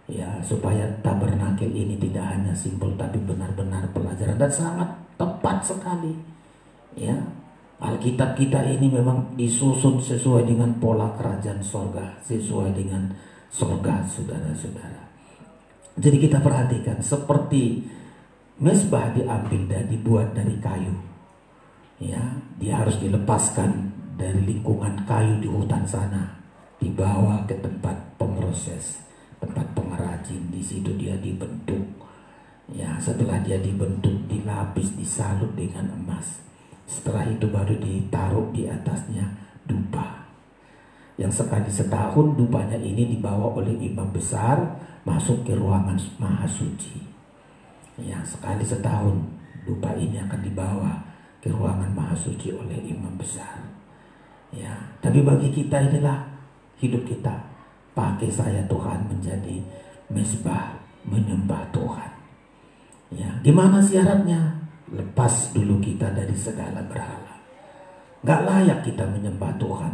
Ya, supaya tabernakel ini tidak hanya simbol tapi benar-benar pelajaran, dan sangat tepat sekali. Ya, Alkitab kita ini memang disusun sesuai dengan pola kerajaan sorga, sesuai dengan sorga, saudara-saudara. Jadi kita perhatikan, seperti mezbah diambil dan dibuat dari kayu. Ya, dia harus dilepaskan dari lingkungan kayu di hutan sana, dibawa ke tempat pemroses, tempat pengrajin. Di situ dia dibentuk. Ya, setelah dia dibentuk, dilapis, disalut dengan emas. Setelah itu baru ditaruh di atasnya dupa. Yang sekali setahun dupanya ini dibawa oleh imam besar masuk ke ruangan maha suci. Ya, sekali setahun dupa ini akan dibawa ke ruangan maha suci oleh imam besar. Ya, tapi bagi kita inilah hidup kita. Pakai saya Tuhan menjadi mezbah, menyembah Tuhan. Ya, gimana syaratnya? Lepas dulu kita dari segala berhala. Gak layak kita menyembah Tuhan.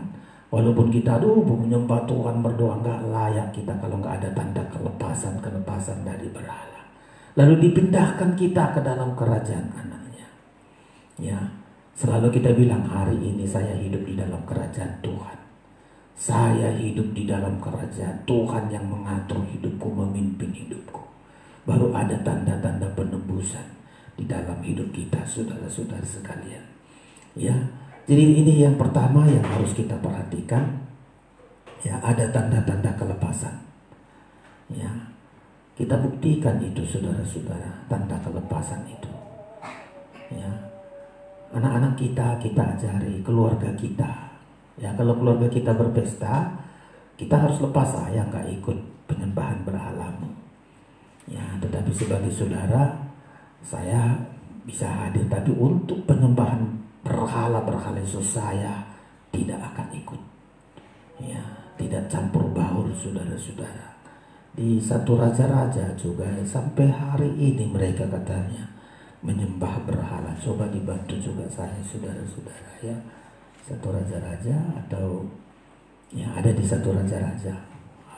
Walaupun kita menyembah Tuhan, berdoa, gak layak kita kalau gak ada tanda kelepasan dari berhala. Lalu dipindahkan kita ke dalam kerajaan anaknya. Ya, selalu kita bilang, hari ini saya hidup di dalam kerajaan Tuhan. Saya hidup di dalam kerajaan Tuhan yang mengatur hidupku, memimpin hidupku. Baru ada tanda-tanda penebusan di dalam hidup kita, saudara-saudara sekalian. Ya, jadi ini yang pertama yang harus kita perhatikan. Ya, ada tanda-tanda kelepasan. Ya, kita buktikan itu, saudara-saudara, tanda kelepasan itu. Ya, anak-anak kita ajari, keluarga kita. Ya, kalau keluarga kita berpesta, kita harus lepas, saya nggak ikut penyembahan berhalamu. Ya, tetapi sebagai saudara, saya bisa hadir, tapi untuk penyembahan berhala itu saya tidak akan ikut. Ya, tidak campur baur, saudara-saudara. Di 1 Raja-Raja juga sampai hari ini mereka katanya menyembah berhala. Coba dibantu juga saya, saudara-saudara, ya. 1 Raja-Raja atau ya ada di 1 Raja-Raja.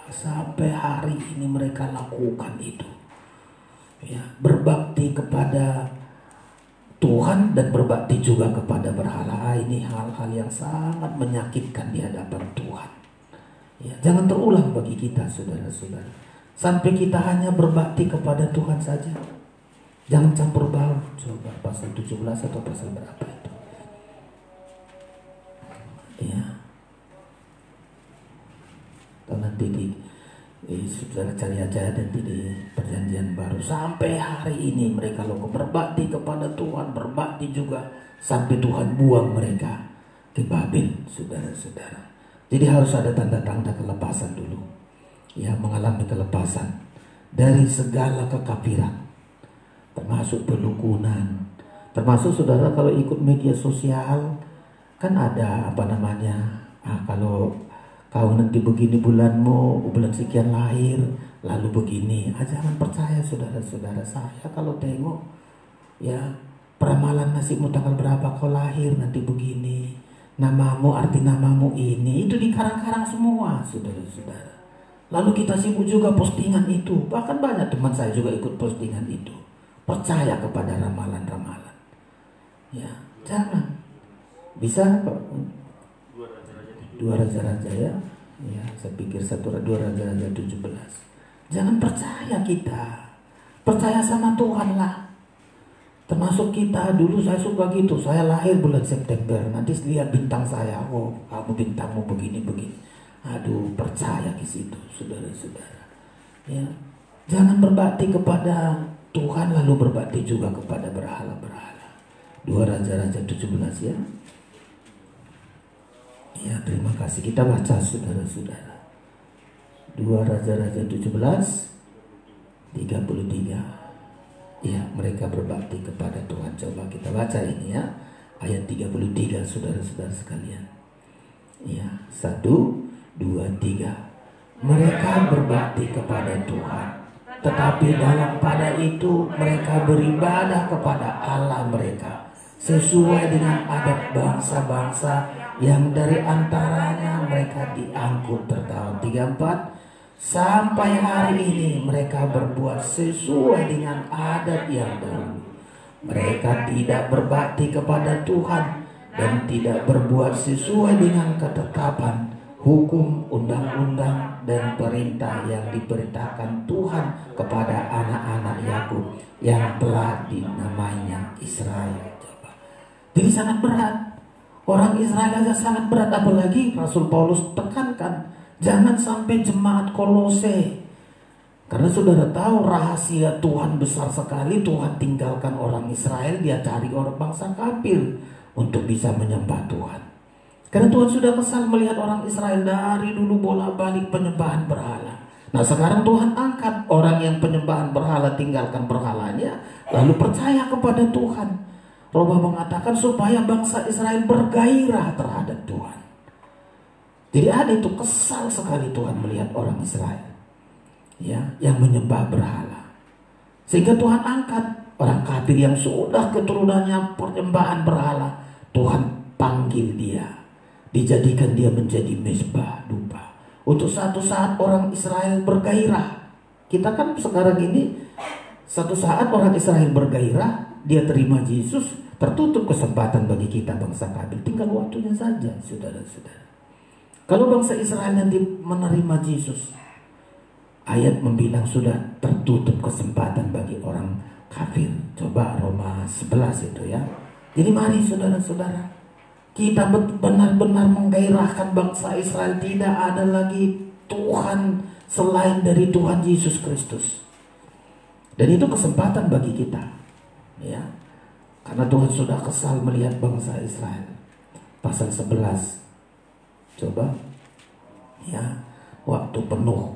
Sampai hari ini mereka lakukan itu. Ya, berbakti kepada Tuhan dan berbakti juga kepada berhala. Ini hal-hal yang sangat menyakitkan di hadapan Tuhan. Ya, jangan terulang bagi kita, saudara-saudara. Sampai kita hanya berbakti kepada Tuhan saja. Jangan campur baur. Coba pasal 17 atau pasal berapa itu? Ya. Atau nanti saudara cari aja nanti di perjanjian baru. Sampai hari ini mereka berbakti kepada Tuhan, berbakti juga sampai Tuhan buang mereka ke Babel, saudara-saudara. Jadi harus ada tanda-tanda kelepasan dulu. Ya, mengalami kelepasan dari segala kekafiran, termasuk pedukunan, termasuk saudara kalau ikut media sosial kan ada kalau kau nanti begini bulanmu, bulan sekian lahir, lalu begini. Jangan percaya saudara-saudara. Saya kalau tengok ya peramalan nasibmu tanggal berapa kau lahir nanti begini, namamu, arti namamu ini, itu dikarang-karang semua saudara-saudara. Lalu kita sibuk juga postingan itu. Bahkan banyak teman saya juga ikut postingan itu. Percaya kepada ramalan-ramalan. Ya, jangan. Bisa Pak? Dua raja-raja ya. Ya, saya pikir dua raja-raja 17. Jangan percaya kita. Percaya sama Tuhan lah. Termasuk kita dulu saya suka gitu. Saya lahir bulan September. Nanti lihat bintang saya. Oh, kamu bintangmu begini-begini. Aduh, percaya ke situ, saudara-saudara. Ya. Jangan berbakti kepada Tuhan lalu berbakti juga kepada berhala-berhala. Dua raja-raja 17 ya. Ya, terima kasih. Kita baca saudara-saudara. Dua raja-raja 17 33. Ya, mereka berbakti kepada Tuhan. Coba kita baca ini ya. Ayat 33 saudara-saudara sekalian. Ya, 1, 2, 3. Mereka berbakti kepada Tuhan, tetapi dalam pada itu mereka beribadah kepada Allah mereka sesuai dengan adat bangsa-bangsa yang dari antaranya mereka diangkut tertawan. 34. Sampai hari ini mereka berbuat sesuai dengan adat yang dahulu. Mereka tidak berbakti kepada Tuhan dan tidak berbuat sesuai dengan ketetapan, hukum, undang-undang, dan perintah yang diperintahkan Tuhan kepada anak-anak Yakub yang telah dinamainya Israel. Jadi sangat berat. Orang Israel aja sangat berat, apalagi Rasul Paulus tekankan jangan sampai jemaat Kolose. Karena saudara tahu rahasia Tuhan besar sekali. Tuhan tinggalkan orang Israel, dia cari orang bangsa kafir untuk bisa menyembah Tuhan. Karena Tuhan sudah kesal melihat orang Israel dari dulu bolak-balik penyembahan berhala. Nah sekarang Tuhan angkat orang yang penyembahan berhala, tinggalkan berhalanya, lalu percaya kepada Tuhan. Roma mengatakan supaya bangsa Israel bergairah terhadap Tuhan. Jadi ada itu kesal sekali Tuhan melihat orang Israel ya, yang menyembah berhala. Sehingga Tuhan angkat orang kafir yang sudah keturunannya penyembahan berhala. Tuhan panggil dia, dijadikan dia menjadi mezbah dupa. Untuk satu saat orang Israel bergairah. Kita kan sekarang ini satu saat orang Israel bergairah, dia terima Yesus, tertutup kesempatan bagi kita bangsa kafir. Tinggal waktunya saja saudara-saudara. Kalau bangsa Israel nanti menerima Yesus, ayat membilang sudah tertutup kesempatan bagi orang kafir. Coba Roma 11 itu ya. Jadi mari saudara-saudara, kita benar-benar menggairahkan bangsa Israel. Tidak ada lagi Tuhan selain dari Tuhan Yesus Kristus. Dan itu kesempatan bagi kita ya. Karena Tuhan sudah kesal melihat bangsa Israel. Pasal 11. Coba ya, waktu penuh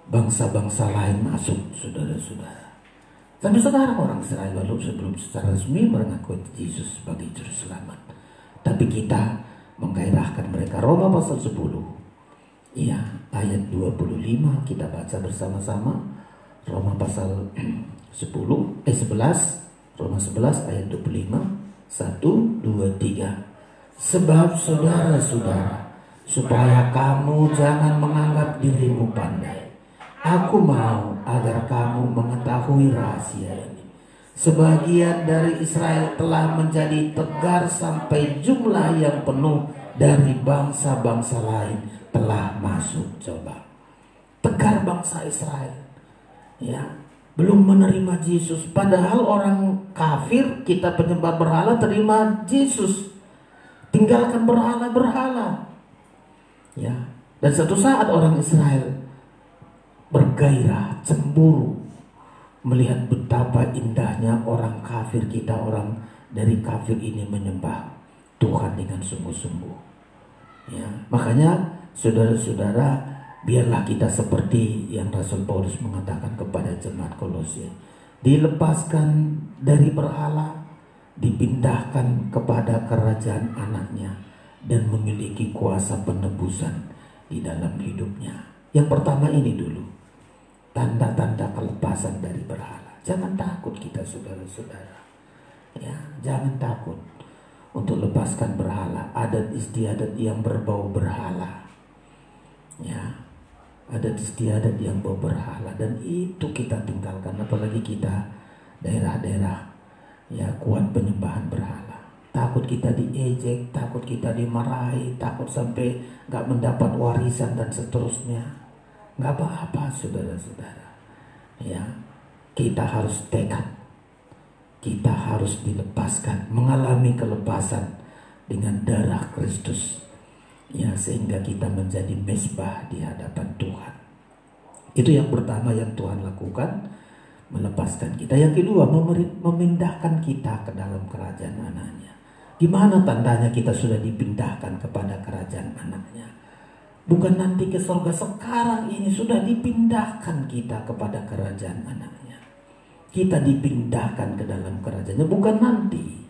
bangsa-bangsa lain masuk saudara-saudara. Sampai sekarang orang Israel belum secara resmi mengakui Yesus sebagai juru selamat. Tapi kita menggairahkan mereka. Roma pasal 10. Iya, ayat 25 kita baca bersama-sama. Roma pasal 11. Roma 11 ayat 25. 1, 2, 3. Sebab saudara-saudara, supaya kamu jangan menganggap dirimu pandai, aku mau agar kamu mengetahui rahasia ini. Sebagian dari Israel telah menjadi tegar sampai jumlah yang penuh dari bangsa-bangsa lain telah masuk. Coba, tegar bangsa Israel ya, belum menerima Yesus. Padahal orang kafir, kita penyembah berhala, terima Yesus. tinggalkan berhala-berhala. Ya, dan suatu saat orang Israel bergairah, cemburu melihat betapa indahnya orang kafir kita, orang dari kafir ini menyembah Tuhan dengan sungguh-sungguh. Ya, makanya saudara-saudara, biarlah kita seperti yang Rasul Paulus mengatakan kepada jemaat Kolose, dilepaskan dari berhala, dipindahkan kepada kerajaan anaknya, dan memiliki kuasa penebusan di dalam hidupnya. Yang pertama ini dulu, tanda-tanda kelepasan dari berhala. Jangan takut kita saudara-saudara. Ya, jangan takut untuk lepaskan berhala, adat istiadat yang berbau berhala. Ya, adat istiadat yang berbau berhala, dan itu kita tinggalkan. Apalagi kita daerah-daerah ya kuat penyembahan berhala. Takut kita diejek, takut kita dimarahi, takut sampai gak mendapat warisan dan seterusnya. Gak apa-apa saudara-saudara. Ya, kita harus tekad, kita harus dilepaskan, mengalami kelepasan dengan darah Kristus. Ya, sehingga kita menjadi mezbah di hadapan Tuhan. Itu yang pertama yang Tuhan lakukan, melepaskan kita. Yang kedua, memindahkan kita ke dalam kerajaan anaknya. Gimana tandanya kita sudah dipindahkan kepada kerajaan anaknya? Bukan nanti ke surga, sekarang ini sudah dipindahkan kita kepada kerajaan anaknya. Kita dipindahkan ke dalam kerajaannya, bukan nanti.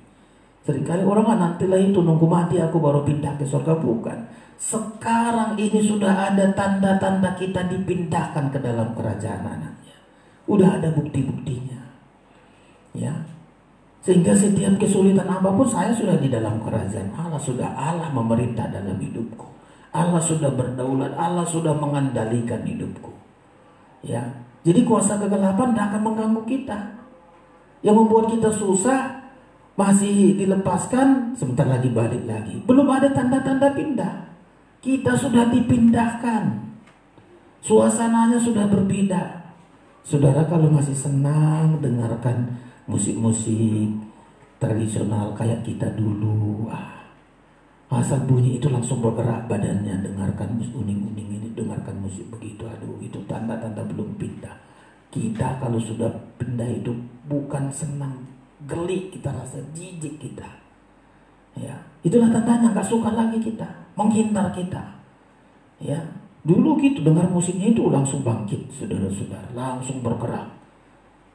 Seringkali orang nantilah itu, nunggu mati aku baru pindah ke surga. Bukan. Sekarang ini sudah ada tanda-tanda kita dipindahkan ke dalam kerajaan anaknya. Udah ada bukti-buktinya. Ya. Sehingga setiap kesulitan apapun, saya sudah di dalam kerajaan Allah. Sudah Allah memerintah dalam hidupku. Allah sudah berdaulat, Allah sudah mengendalikan hidupku. Ya. Jadi kuasa kegelapan tidak akan mengganggu kita. Yang membuat kita susah, masih dilepaskan, sebentar lagi balik lagi. Belum ada tanda-tanda pindah. Kita sudah dipindahkan. Suasananya sudah berbeda. Saudara kalau masih senang dengarkan musik-musik tradisional kayak kita dulu, asal bunyi itu langsung bergerak badannya, dengarkan musik uning-uning ini, dengarkan musik begitu, aduh itu tanda-tanda belum pindah. Kita kalau sudah pindah itu bukan senang, geli kita, rasa jijik kita. Ya, itulah tandanya gak suka lagi kita, menghindar kita. Ya, dulu gitu dengar musiknya itu langsung bangkit, saudara-saudara, langsung bergerak.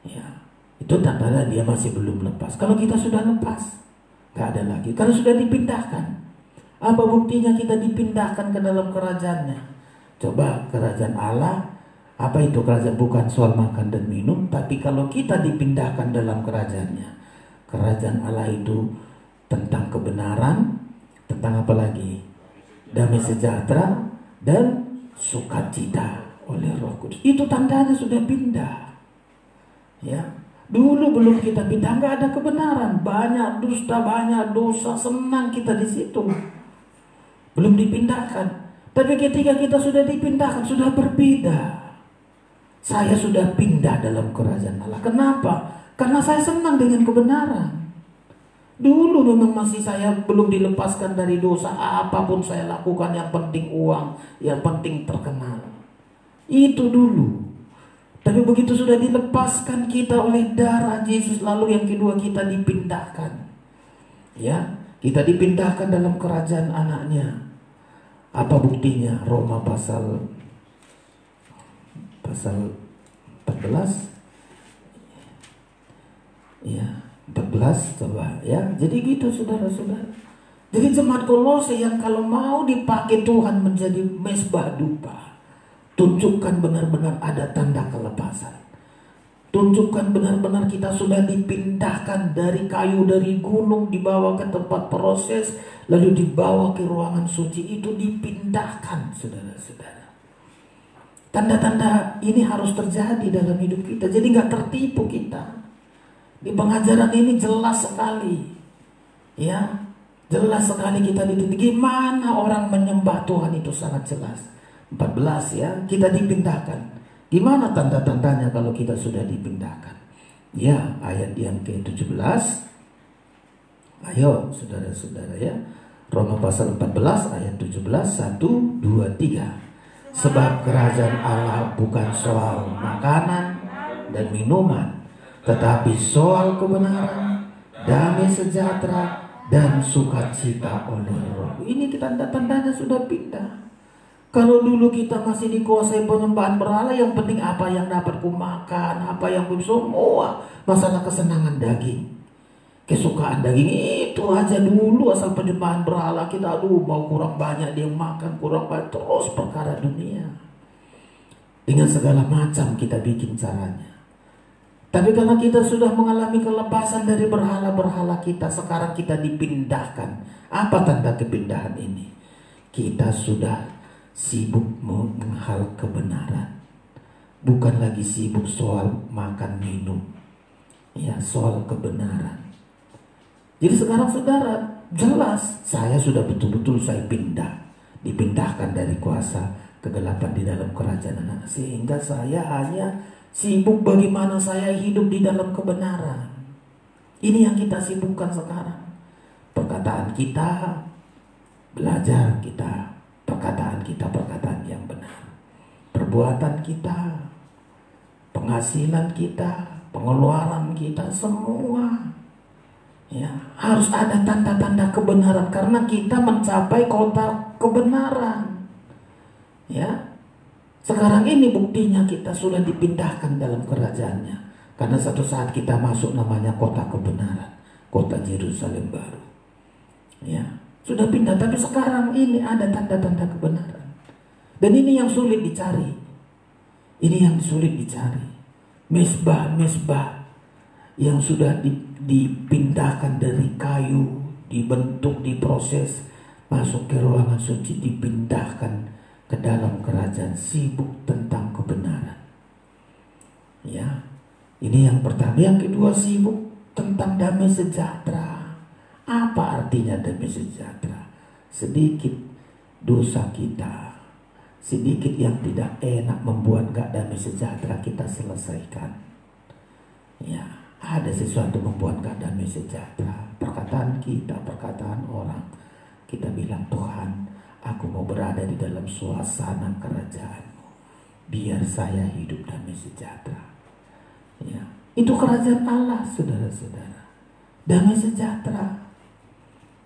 Ya, itu tandanya dia masih belum lepas. Kalau kita sudah lepas, gak ada lagi. Kalau sudah dipindahkan, apa buktinya kita dipindahkan ke dalam kerajaannya? Coba kerajaan Allah, apa itu kerajaan? Bukan soal makan dan minum, tapi kalau kita dipindahkan dalam kerajaannya, kerajaan Allah itu tentang kebenaran, tentang apa lagi? Damai sejahtera dan sukacita oleh Roh Kudus. Itu tandanya sudah pindah. Ya, dulu belum kita pindah, nggak ada kebenaran, banyak dusta, banyak dosa, senang kita di situ. Belum dipindahkan. Tapi ketika kita sudah dipindahkan, sudah berbeda. Saya sudah pindah dalam kerajaan Allah. Kenapa? Karena saya senang dengan kebenaran. Dulu memang masih saya belum dilepaskan dari dosa. Apapun saya lakukan, yang penting uang, yang penting terkenal. Itu dulu. Tapi begitu sudah dilepaskan kita oleh darah Yesus, lalu yang kedua kita dipindahkan. Ya, kita dipindahkan dalam kerajaan anaknya. Apa buktinya? Roma pasal 14. Ya, 14 coba ya. Jadi gitu saudara-saudara. Jadi jemaat Kolose yang kalau mau dipakai Tuhan menjadi mezbah dupa, tunjukkan benar-benar ada tanda kelepasan. Tunjukkan benar-benar kita sudah dipindahkan dari kayu, dari gunung, dibawa ke tempat proses, lalu dibawa ke ruangan suci. Itu dipindahkan saudara-saudara. Tanda-tanda ini harus terjadi dalam hidup kita. Jadi gak tertipu kita. Di pengajaran ini jelas sekali. Ya, jelas sekali kita dididik. Gimana orang menyembah Tuhan itu sangat jelas. 14 ya, kita dipindahkan. Gimana tanda-tandanya kalau kita sudah dipindahkan? Ya, ayat yang ke-17. Ayo saudara-saudara ya. Roma pasal 14 ayat 17, 1, 2, 3. Sebab kerajaan Allah bukan soal makanan dan minuman, tetapi soal kebenaran, damai sejahtera, dan sukacita oleh Roh. Ini tanda-tandanya sudah pindah. Kalau dulu kita masih dikuasai penyembahan berhala, yang penting apa yang dapat ku makan, apa yang ku, semua masalah kesenangan daging, kesukaan daging itu aja dulu. Asal penyembahan berhala kita, aduh mau kurang banyak dia makan, kurang banyak, terus perkara dunia. Dengan segala macam kita bikin caranya. Tapi karena kita sudah mengalami kelepasan dari berhala-berhala kita, sekarang kita dipindahkan. Apa tanda kepindahan ini? Kita sudah sibuk menghal kebenaran. Bukan lagi sibuk soal makan minum. Ya, soal kebenaran. Jadi sekarang saudara, jelas saya sudah betul-betul saya dipindahkan dari kuasa kegelapan di dalam kerajaan anak, sehingga saya hanya sibuk bagaimana saya hidup di dalam kebenaran. Ini yang kita sibukkan sekarang. Perkataan kita, belajar kita, perkataan kita perkataan yang benar. Perbuatan kita, penghasilan kita, pengeluaran kita, semua ya harus ada tanda-tanda kebenaran, karena kita mencapai kota kebenaran. Ya, sekarang ini buktinya kita sudah dipindahkan dalam kerajaannya, karena satu saat kita masuk namanya kota kebenaran, kota Yerusalem baru. Ya, sudah pindah, tapi sekarang ini ada tanda-tanda kebenaran, dan ini yang sulit dicari. Ini yang sulit dicari. Mesbah-mesbah yang sudah dipindahkan dari kayu, dibentuk, diproses, masuk ke ruangan suci, dipindahkan ke dalam kerajaan, sibuk tentang kebenaran. Ya, ini yang pertama. Yang kedua, sibuk tentang damai sejahtera. Apa artinya damai sejahtera? Sedikit dosa kita, sedikit yang tidak enak membuat gak damai sejahtera, kita selesaikan. Ya, ada sesuatu membuat gak damai sejahtera. Perkataan kita, perkataan orang. Kita bilang, Tuhan, aku mau berada di dalam suasana kerajaan-Mu. Biar saya hidup damai sejahtera. Ya, itu kerajaan Allah, saudara-saudara. Damai sejahtera.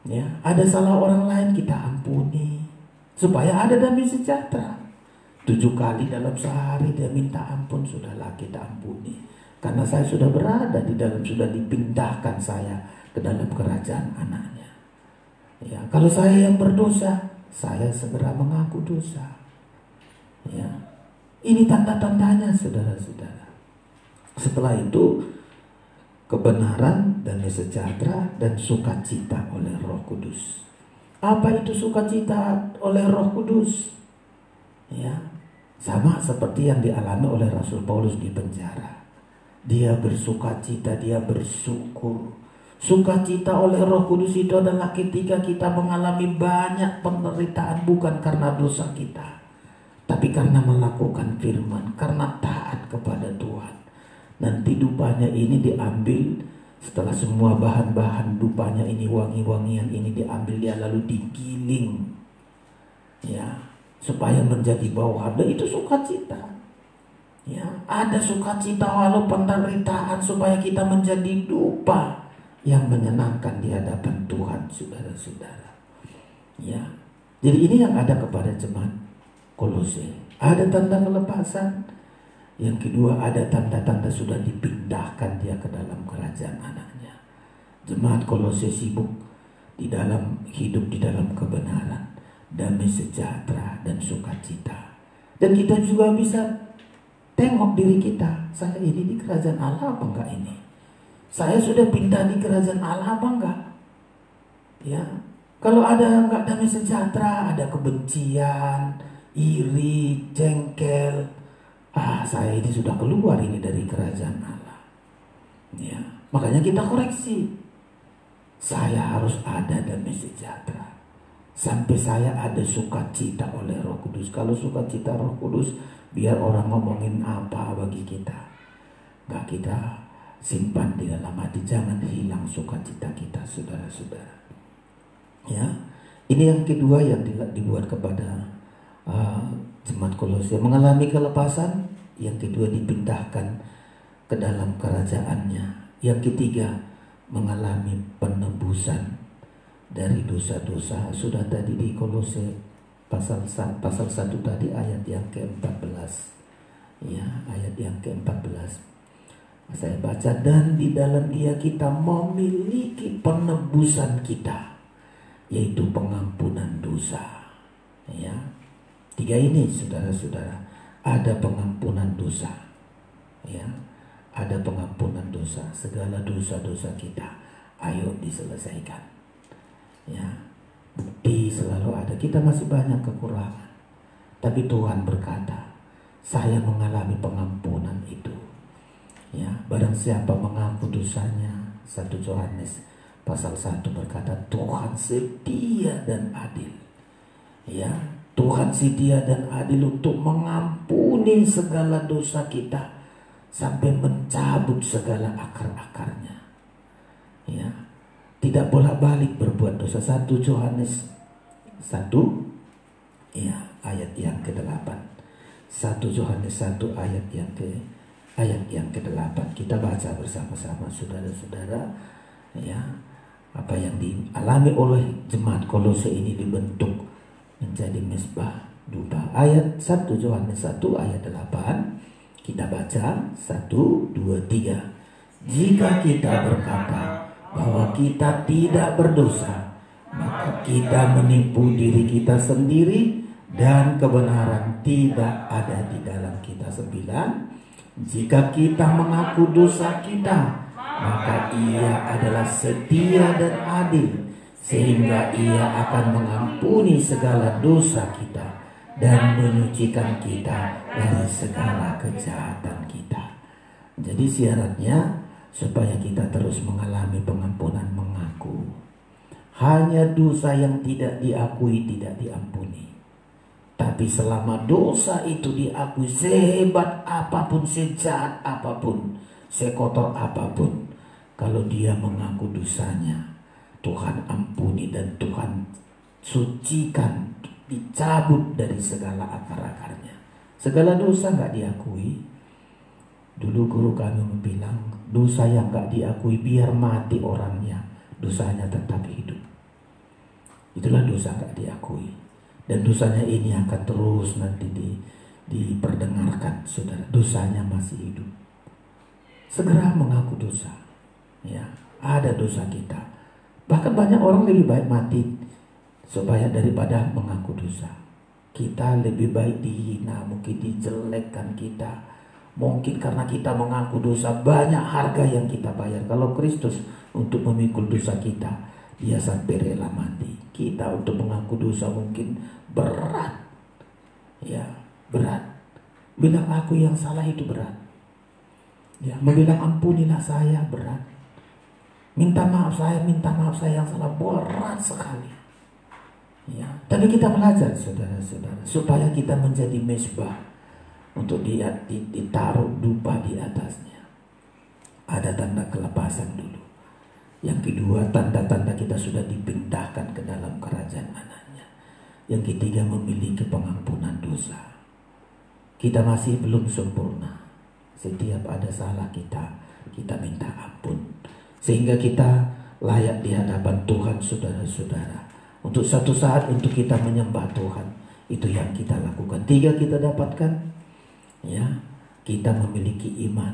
Ya, ada salah orang lain kita ampuni, supaya ada damai sejahtera. 7 kali dalam sehari dia minta ampun, sudahlah kita ampuni. Karena saya sudah berada di dalam, sudah dipindahkan saya ke dalam kerajaan anaknya. Ya, kalau saya yang berdosa, saya segera mengaku dosa. Ya, ini tanda-tandanya, saudara-saudara. Setelah itu, kebenaran, damai sejahtera, dan sukacita oleh Roh Kudus. Apa itu sukacita oleh Roh Kudus? Ya, sama seperti yang dialami oleh Rasul Paulus di penjara. Dia bersukacita, dia bersyukur. Sukacita oleh Roh Kudus itu adalah ketika kita mengalami banyak penderitaan, bukan karena dosa kita, tapi karena melakukan firman, karena taat kepada Tuhan. Nanti dupanya ini diambil, setelah semua bahan-bahan dupanya ini, wangi-wangian ini diambil, dia lalu digiling, ya, supaya menjadi bau harga. Itu sukacita. Ya, ada sukacita walau penderitaan, supaya kita menjadi dupa yang menyenangkan di hadapan Tuhan, saudara-saudara. Ya, jadi ini yang ada kepada jemaat Kolose. Ada tanda kelepasan. Yang kedua, ada tanda-tanda sudah dipindahkan dia ke dalam kerajaan anaknya. Jemaat Kolose sibuk di dalam hidup di dalam kebenaran, damai sejahtera, dan sukacita. Dan kita juga bisa tengok diri kita, saya ini di kerajaan Allah apa enggak ini? Saya sudah pindah di kerajaan Allah apa enggak? Ya, kalau ada enggak damai sejahtera, ada kebencian, iri, jengkel, saya ini sudah keluar ini dari kerajaan Allah. Ya, makanya kita koreksi. Saya harus ada damai sejahtera, sampai saya ada sukacita oleh Roh Kudus. Kalau sukacita Roh Kudus, biar orang ngomongin apa bagi kita, gak kita simpan di dalam hati. Jangan hilang sukacita kita, saudara-saudara. Ya, Ini yang kedua yang dibuat kepada jemaat Kolose, mengalami kelepasan. Yang kedua, dipindahkan ke dalam kerajaannya. Yang ketiga, mengalami penebusan dari dosa-dosa. Sudah tadi di Kolose pasal 1 tadi ayat yang ke-14. Ya, ayat yang ke-14. Saya baca, dan di dalam Dia kita memiliki penebusan kita, yaitu pengampunan dosa. Ya. 3 ini saudara-saudara, ada pengampunan dosa. Ya. Ada pengampunan dosa, segala dosa-dosa kita ayo diselesaikan. Ya. Bukti selalu ada, kita masih banyak kekurangan. Tapi Tuhan berkata, saya mengalami pengampunan itu. Ya, barang siapa mengaku dosanya, 1 Yohanes pasal 1 berkata, Tuhan setia dan adil. Ya, Tuhan setia dan adil untuk mengampuni segala dosa kita sampai mencabut segala akar-akarnya. Ya, tidak bolak-balik berbuat dosa. 1 Yohanes 1 ya, ayat yang ke-8. 1 Yohanes 1 ayat yang ke-8. Kita baca bersama-sama saudara-saudara. Ya, apa yang dialami oleh jemaat Kolose ini dibentuk menjadi mezbah dupa. Ayat 1 Yohanes 1 ayat 8. Kita baca 1, 2, 3. Jika kita berkata bahwa kita tidak berdosa, maka kita menipu diri kita sendiri dan kebenaran tidak ada di dalam kita. 9. Jika kita mengaku dosa kita, maka Ia adalah setia dan adil, sehingga Ia akan mengampuni segala dosa kita dan menyucikan kita dari segala kejahatan kita. Jadi syaratnya supaya kita terus mengalami pengampunan, mengaku. Hanya dosa yang tidak diakui tidak diampuni. Tapi selama dosa itu diakui, sehebat apapun, sejahat apapun, sekotor apapun, kalau dia mengaku dosanya, Tuhan ampuni dan Tuhan sucikan, dicabut dari segala akar-akarnya. Segala dosa nggak diakui. Dulu guru kami bilang, dosa yang nggak diakui biar mati orangnya, dosanya tetap hidup. Itulah dosa nggak diakui. Dan dosanya ini akan terus nanti diperdengarkan, saudara. Dosanya masih hidup. Segera mengaku dosa. Ya, ada dosa kita. Bahkan banyak orang lebih baik mati supaya daripada mengaku dosa. Kita lebih baik dihina, mungkin dijelekkan kita. Mungkin karena kita mengaku dosa, banyak harga yang kita bayar. Kalau Kristus untuk memikul dosa kita, Dia sampai rela mati. Kita untuk mengaku dosa mungkin berat. Ya, berat. Bilang aku yang salah itu berat. Ya, membilang ampunilah saya berat. Minta maaf saya yang salah berat sekali. Ya, tapi kita belajar saudara-saudara supaya kita menjadi mezbah untuk ditaruh dupa di atasnya. Ada tanda kelepasan dulu. Yang kedua, tanda-tanda kita sudah dipindahkan ke dalam kerajaan anaknya. Yang ketiga, memiliki pengampunan dosa. Kita masih belum sempurna. Setiap ada salah kita minta ampun. Sehingga kita layak di hadapan Tuhan, saudara-saudara. Untuk satu saat untuk kita menyembah Tuhan. Itu yang kita lakukan. 3 kita dapatkan. Ya, kita memiliki iman.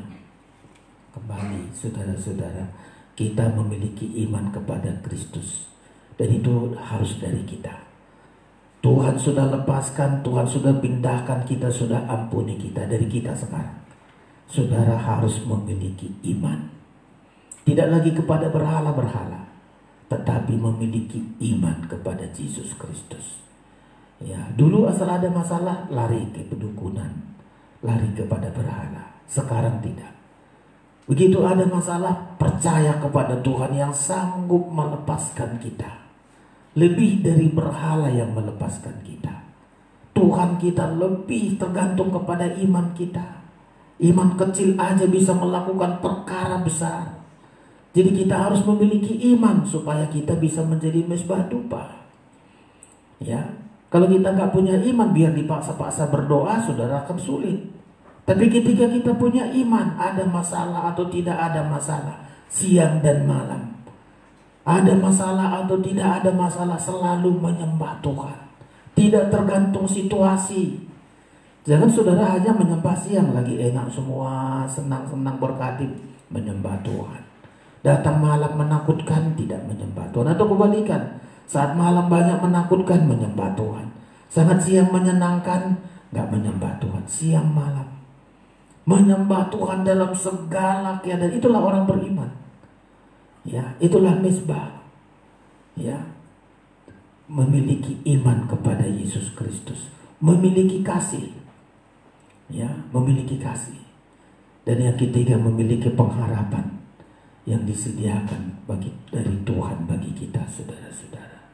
Kembali saudara-saudara, kita memiliki iman kepada Kristus. Dan itu harus dari kita. Tuhan sudah lepaskan, Tuhan sudah pindahkan, kita sudah ampuni kita dari kita sekarang. Saudara harus memiliki iman. Tidak lagi kepada berhala-berhala, tetapi memiliki iman kepada Yesus Kristus. Ya, dulu asal ada masalah lari ke pedukunan, lari kepada berhala. Sekarang tidak. Begitu ada masalah, percaya kepada Tuhan yang sanggup melepaskan kita. Lebih dari berhala yang melepaskan kita. Tuhan kita lebih tergantung kepada iman kita. Iman kecil aja bisa melakukan perkara besar. Jadi kita harus memiliki iman supaya kita bisa menjadi mezbah dupa. Ya, kalau kita nggak punya iman, biar dipaksa-paksa berdoa, saudara, akan sulit. Tapi ketika kita punya iman, ada masalah atau tidak ada masalah, siang dan malam, ada masalah atau tidak ada masalah, selalu menyembah Tuhan. Tidak tergantung situasi. Jangan saudara hanya menyembah siang, lagi enak semua, senang-senang berkati, menyembah Tuhan. Datang malam menakutkan, tidak menyembah Tuhan. Atau kebalikan, saat malam banyak menakutkan, menyembah Tuhan. Sangat siang menyenangkan, nggak menyembah Tuhan. Siang malam menyembah Tuhan dalam segala keadaan. Itulah orang beriman. Ya, itulah mesbah. Ya, memiliki iman kepada Yesus Kristus, memiliki kasih. Ya, memiliki kasih. Dan yang ketiga, memiliki pengharapan yang disediakan dari Tuhan bagi kita, saudara-saudara.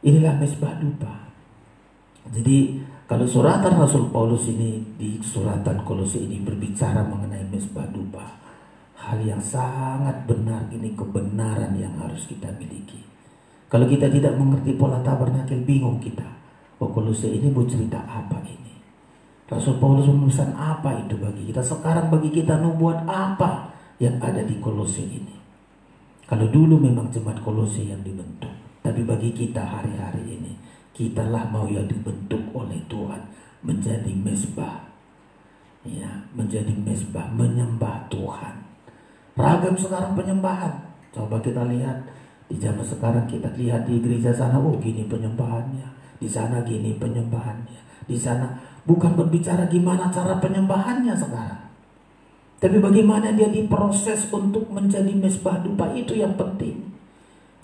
Inilah mesbah dupa. Jadi kalau suratan Rasul Paulus ini di suratan Kolose ini berbicara mengenai mesbah dupa, hal yang sangat benar, ini kebenaran yang harus kita miliki. Kalau kita tidak mengerti pola tabernakel, bingung kita. Oh, Kolose ini mau cerita apa ini? Rasul Paulus memesan apa itu bagi kita? Sekarang bagi kita nubuat apa yang ada di Kolose ini? Kalau dulu memang jemaat Kolose yang dibentuk, tapi bagi kita hari-hari ini, kitalah mau yang dibentuk oleh Tuhan menjadi mesbah. Ya, menjadi mesbah, menyembah Tuhan. Ragam sekarang penyembahan. Coba kita lihat di zaman sekarang, kita lihat di gereja sana, oh gini penyembahannya, di sana gini penyembahannya, di sana. Bukan berbicara gimana cara penyembahannya sekarang, tapi bagaimana dia diproses untuk menjadi mesbah dupa, itu yang penting.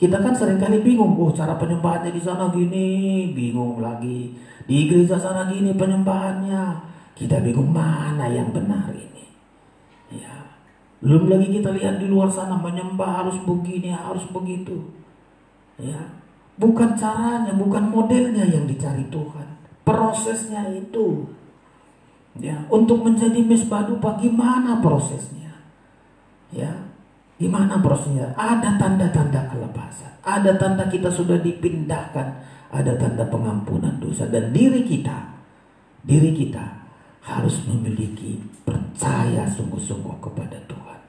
Kita kan seringkali bingung, oh cara penyembahannya di sana gini, bingung lagi. Di gereja sana gini penyembahannya, kita bingung mana yang benar ini. Ya, belum lagi kita lihat di luar sana menyembah harus begini, harus begitu. Ya, bukan caranya, bukan modelnya yang dicari Tuhan, prosesnya itu. Ya, untuk menjadi mesbah dupa gimana prosesnya? Ya, gimana prosesnya? Ada tanda-tanda kelepasan, ada tanda kita sudah dipindahkan, ada tanda pengampunan dosa, dan diri kita harus memiliki percaya sungguh-sungguh kepada Tuhan,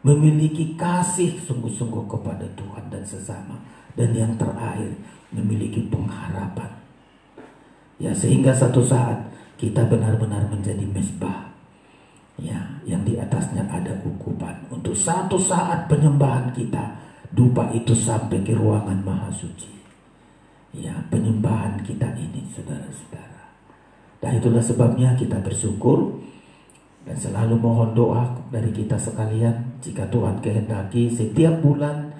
memiliki kasih sungguh-sungguh kepada Tuhan dan sesama, dan yang terakhir memiliki pengharapan. Ya, sehingga satu saat kita benar-benar menjadi mesbah, ya, yang di atasnya ada ukupan. Untuk satu saat penyembahan kita, dupa itu sampai ke ruangan maha suci. Ya, penyembahan kita ini, saudara-saudara. Dan itulah sebabnya kita bersyukur dan selalu mohon doa dari kita sekalian. Jika Tuhan kehendaki, setiap bulan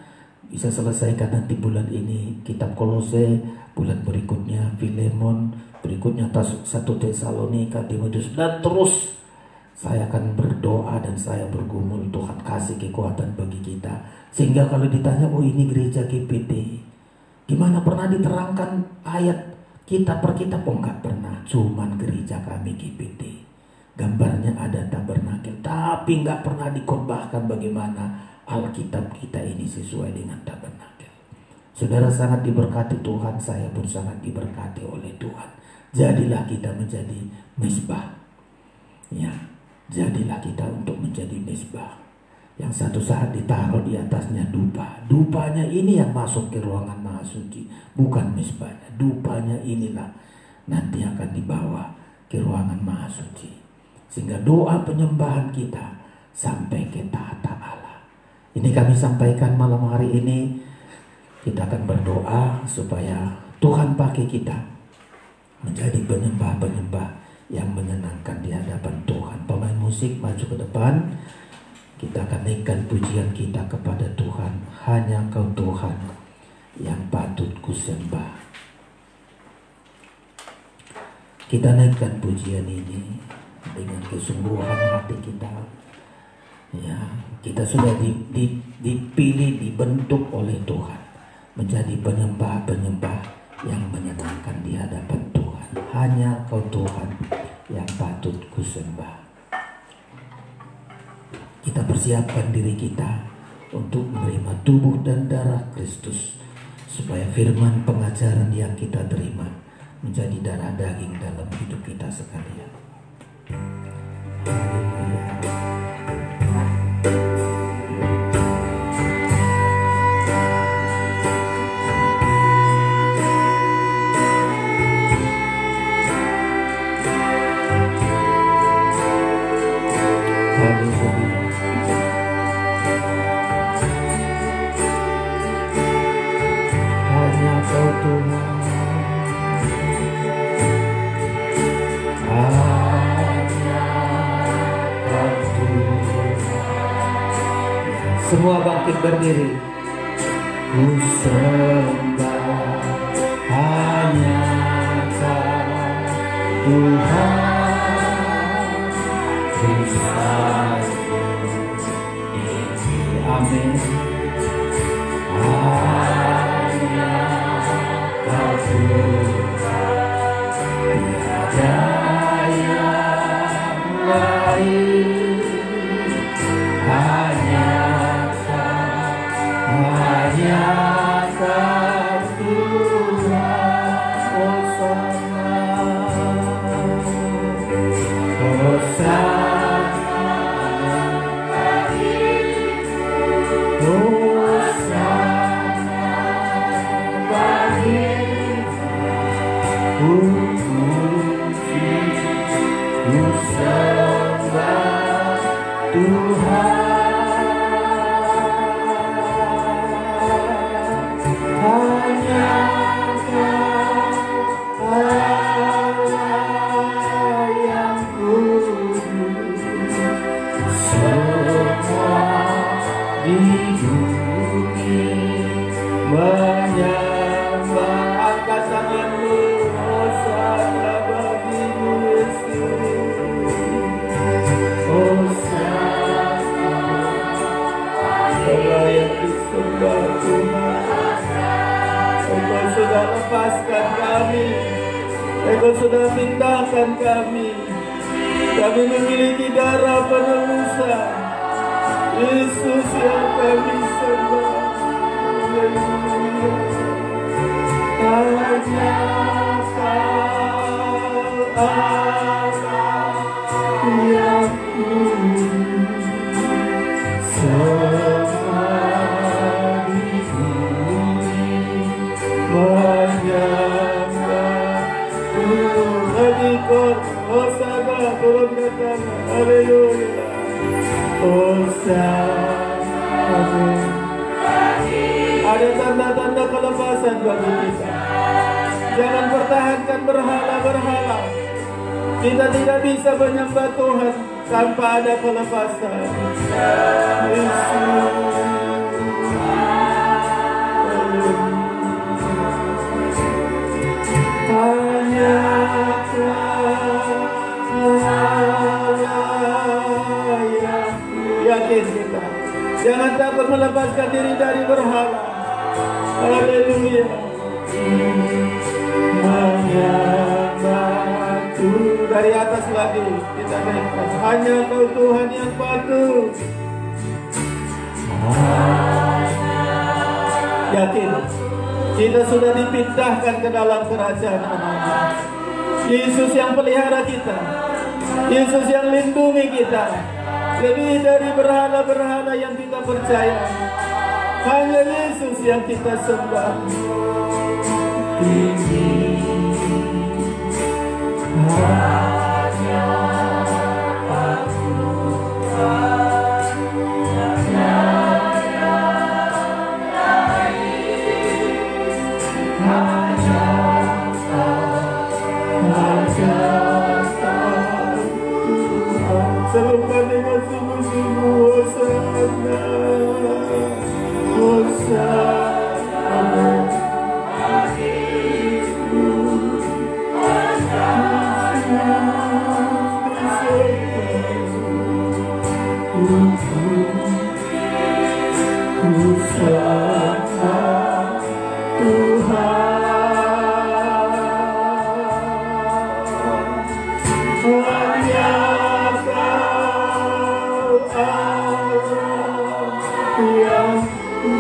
bisa selesaikan nanti bulan ini kitab Kolose, bulan berikutnya Filemon, berikutnya 1 Tesalonika, Timotius, dan terus. Saya akan berdoa dan saya bergumul Tuhan kasih kekuatan bagi kita, sehingga kalau ditanya, oh ini gereja GPT, gimana pernah diterangkan ayat kitab per kitab? Oh enggak pernah, cuman gereja kami GPT, gambarnya ada tabernakel, tapi enggak pernah dikhotbahkan bagaimana Alkitab kita ini sesuai dengan tabernakel. Saudara sangat diberkati Tuhan, saya pun sangat diberkati oleh Tuhan. Jadilah kita menjadi mesbah. Ya, jadilah kita untuk menjadi mesbah yang satu saat ditaruh di atasnya dupa. Dupanya ini yang masuk ke ruangan maha suci, bukan mesbahnya. Dupanya inilah nanti akan dibawa ke ruangan maha suci, sehingga doa penyembahan kita sampai ke tahta Allah. Ini kami sampaikan malam hari ini. Kita akan berdoa supaya Tuhan pakai kita menjadi penyembah-penyembah yang menyenangkan di hadapan Tuhan. Pemain musik maju ke depan. Kita akan naikkan pujian kita kepada Tuhan. Hanya Kau Tuhan yang patut kusembah. Kita naikkan pujian ini dengan kesungguhan hati kita. Ya, kita sudah dipilih, dibentuk oleh Tuhan menjadi penyembah-penyembah yang menyenangkan di hadapan Tuhan. Hanya Kau Tuhan yang patut kusembah. Kita persiapkan diri kita untuk menerima tubuh dan darah Kristus supaya firman pengajaran yang kita terima menjadi darah daging dalam hidup kita sekalian. Semua bangkit berdiri. Ku sembah hanya Tuhan, ku sembah ini. Amin. Hanya Kau Tuhan, tiada yang lain. Hanya Kau Tuhan, Hosana, Hosana, Hosana bagimu, puji, ku sembah Tuhan. Lepaskan kami, Engkau sudah pindahkan kami. Kami memiliki darah penebusan, Yesus yang kami sembah. Hanya Kau Allah yang ku sembah di bumi. Hosana, turunkan, haleluya. Hosana. Ada tanda-tanda kelepasan bagi kita. Jangan pertahankan berhala-berhala. Kita tidak bisa menyembah Tuhan tanpa ada kelepasan. Yesus. Yakin kita, jangan takut melepaskan diri dari berhala. Haleluya. Menyembahku, dari atas lagi kita naikkan. Hanya Kau Tuhan yang patut. Yakin kita sudah dipindahkan ke dalam kerajaan Allah. Yesus yang pelihara kita, Yesus yang lindungi kita. Lebih dari berhala-berhala yang kita percaya, hanya Yesus yang kita sembah. Tinggi hanya Aku, serukan dengan sungguh-sungguh. Hosana, Hosana bagimu, ku sembah Tuhan. Hanya Kau Allah yang ku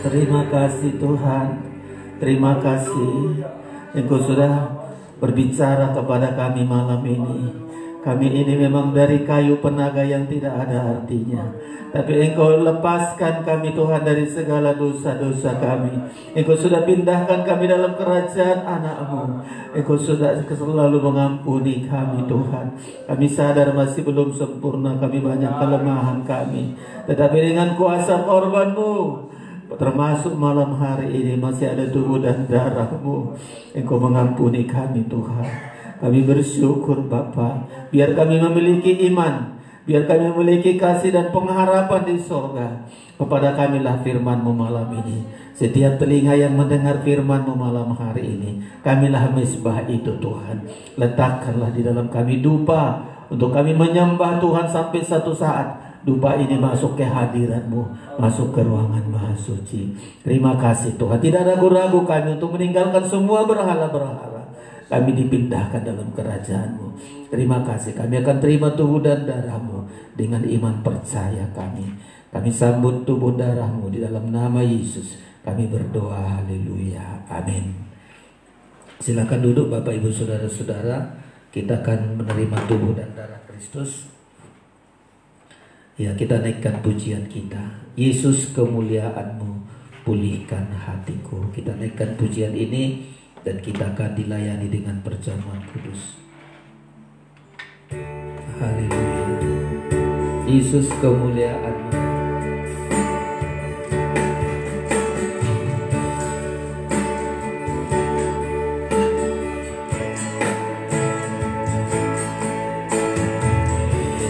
Terima kasih Tuhan, terima kasih Engkau sudah berbicara kepada kami malam ini. Kami ini memang dari kayu penaga yang tidak ada artinya, tapi Engkau lepaskan kami Tuhan dari segala dosa-dosa kami. Engkau sudah pindahkan kami dalam kerajaan anak-Mu. Engkau sudah selalu mengampuni kami Tuhan. Kami sadar masih belum sempurna, kami banyak kelemahan kami, tetapi dengan kuasa korban-Mu, termasuk malam hari ini masih ada tubuh dan darah-Mu, Engkau mengampuni kami Tuhan. Kami bersyukur Bapa, biar kami memiliki iman, biar kami memiliki kasih dan pengharapan di sorga. Kepada kamilah firman-Mu malam ini. Setiap telinga yang mendengar firman-Mu malam hari ini, kamilah mesbah itu Tuhan. Letakkanlah di dalam kami dupa, untuk kami menyembah Tuhan sampai satu saat dupa ini masuk ke hadirat-Mu, masuk ke ruangan Maha Suci. Terima kasih Tuhan, tidak ragu-ragu kami untuk meninggalkan semua berhala-berhala. Kami dipindahkan dalam kerajaan-Mu. Terima kasih, kami akan terima tubuh dan darah-Mu dengan iman percaya kami. Kami sambut tubuh darah-Mu di dalam nama Yesus. Kami berdoa, haleluya, amin. Silakan duduk Bapak Ibu Saudara-saudara. Kita akan menerima tubuh dan darah Kristus. Ya, kita naikkan pujian kita. Yesus kemuliaan-Mu, pulihkan hatiku. Kita naikkan pujian ini dan kita akan dilayani dengan perjamuan kudus. Haleluya. Yesus kemuliaan-Mu.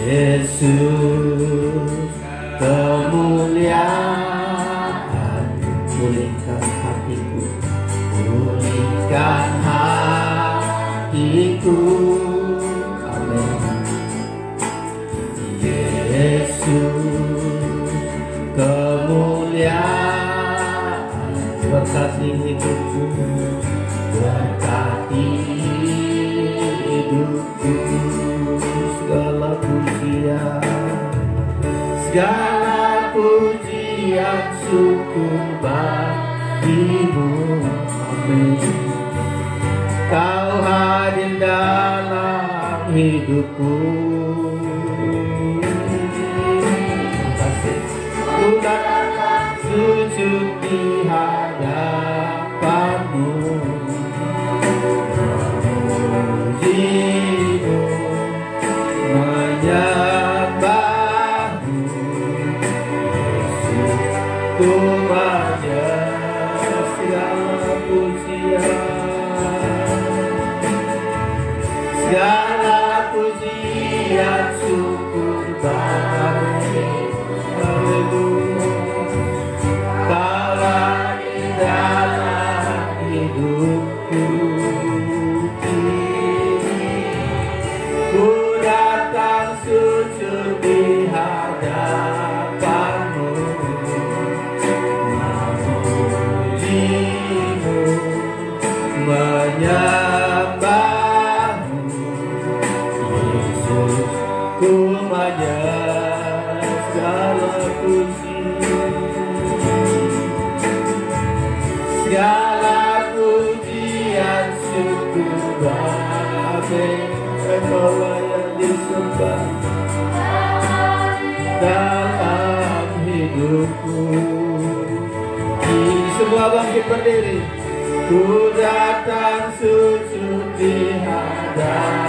Yesus kemuliaan, pulihkan hatiku, pulihkan hatiku, amin. Yesus kemuliaan, berkati hidupku, berkati hidupku. Segala pujian syukur bagi-Mu, amin. Kau hadir dalam hidupku. Terima kasih. Ku datang sujud di hadapanmu, memujimu, menyembahmu, Yesus, ku menyembah segala pujian, segala pujian syukur bagi Haleluya. Kaulah di dalam hidupku kini, ku datang sujud di hadapanmu, memujimu, menyembahmu, Yesus, ku menyembah segala puji, segala pujian syukur bagi Engkaulah yang disembah dalam hidupku. Semua bangkit berdiri. Ku datang sujud di hadapanmu,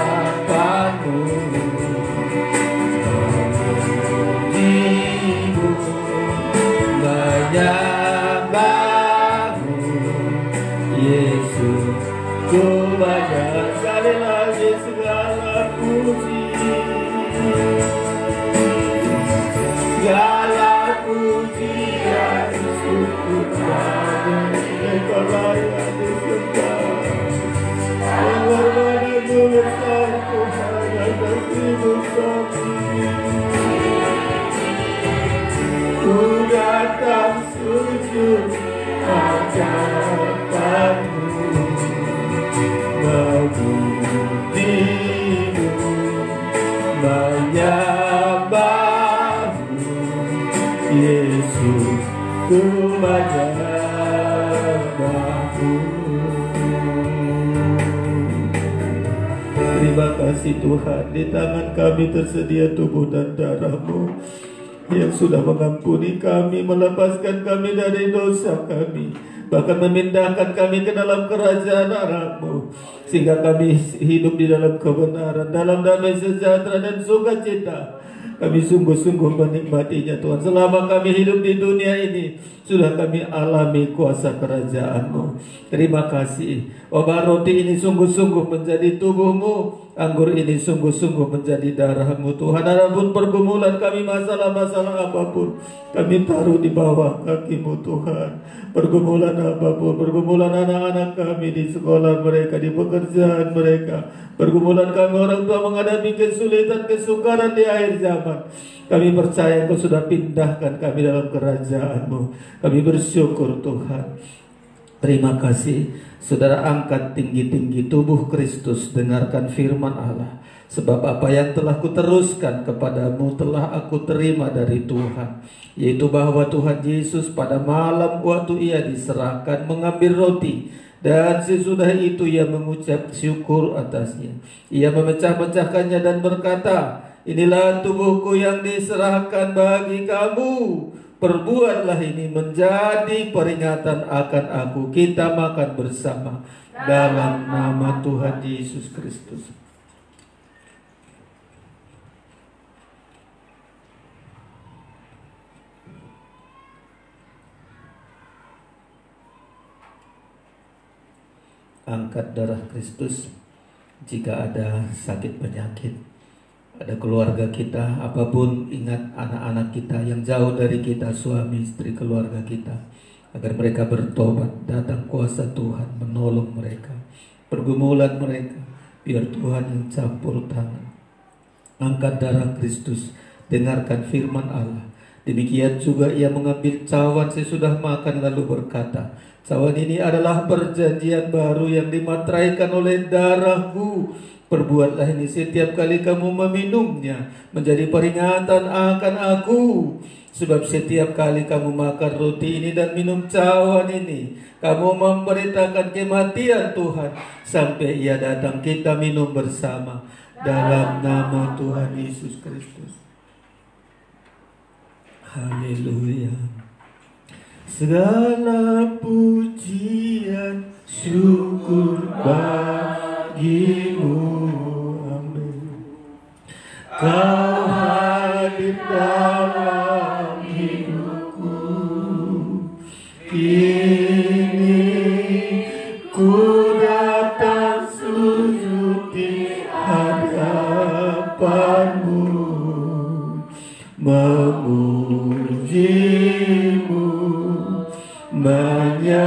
memujimu, menyembahmu, Yesus, ku menyembah sekali lagi segala puji, segala pujian syukur bagi Engkaulah yang disembah. Pengorbananmu besar Tuhan, dan kasih-Mu kami. Ku datang sujud hadapanmu, memujimu, menyembahmu, Yesus, ku menyembahmu. Terima kasih Tuhan, di tangan kami tersedia tubuh dan darah-Mu yang sudah mengampuni kami, melepaskan kami dari dosa kami, bahkan memindahkan kami ke dalam kerajaan Allah-Mu, sehingga kami hidup di dalam kebenaran, dalam damai sejahtera dan sukacita. Kami sungguh-sungguh menikmatinya Tuhan. Selama kami hidup di dunia ini, sudah kami alami kuasa kerajaan-Mu. Terima kasih. Obat roti ini sungguh-sungguh menjadi tubuh-Mu, anggur ini sungguh-sungguh menjadi darah-Mu Tuhan. Adapun pergumulan kami, masalah-masalah apapun, kami taruh di bawah kaki-Mu Tuhan. Pergumulan apapun, pergumulan anak-anak kami di sekolah mereka, di pekerjaan mereka, pergumulan kami orang tua menghadapi kesulitan, kesukaran di akhir zaman, kami percaya Engkau sudah pindahkan kami dalam kerajaan-Mu. Kami bersyukur Tuhan. Terima kasih. Saudara, angkat tinggi-tinggi tubuh Kristus, dengarkan firman Allah. Sebab apa yang telah kuteruskan kepadamu telah aku terima dari Tuhan, yaitu bahwa Tuhan Yesus pada malam waktu Ia diserahkan mengambil roti, dan sesudah itu Ia mengucap syukur atasnya. Ia memecah-mecahkannya dan berkata, inilah tubuhku yang diserahkan bagi kamu. Perbuatlah ini menjadi peringatan akan aku. Kita makan bersama dalam nama Tuhan Yesus Kristus. Angkat darah Kristus. Jika ada sakit penyakit, ada keluarga kita, apapun, ingat anak-anak kita yang jauh dari kita, suami, istri, keluarga kita, agar mereka bertobat. Datang kuasa Tuhan menolong mereka. Pergumulan mereka, biar Tuhan yang campur tangan. Angkat darah Kristus, dengarkan firman Allah. Demikian juga Ia mengambil cawan sesudah makan lalu berkata, cawan ini adalah perjanjian baru yang dimateraikan oleh darahku. Perbuatlah ini setiap kali kamu meminumnya, menjadi peringatan akan aku. Sebab setiap kali kamu makan roti ini dan minum cawan ini, kamu memberitakan kematian Tuhan sampai Ia datang. Kita minum bersama dalam nama Tuhan Yesus Kristus. Haleluya. segala pujian syukur bagimu. Amin. Kau hadir dalam hidupku, kini ku datang sujud di hadapanmu, memujimu, menyembahmu.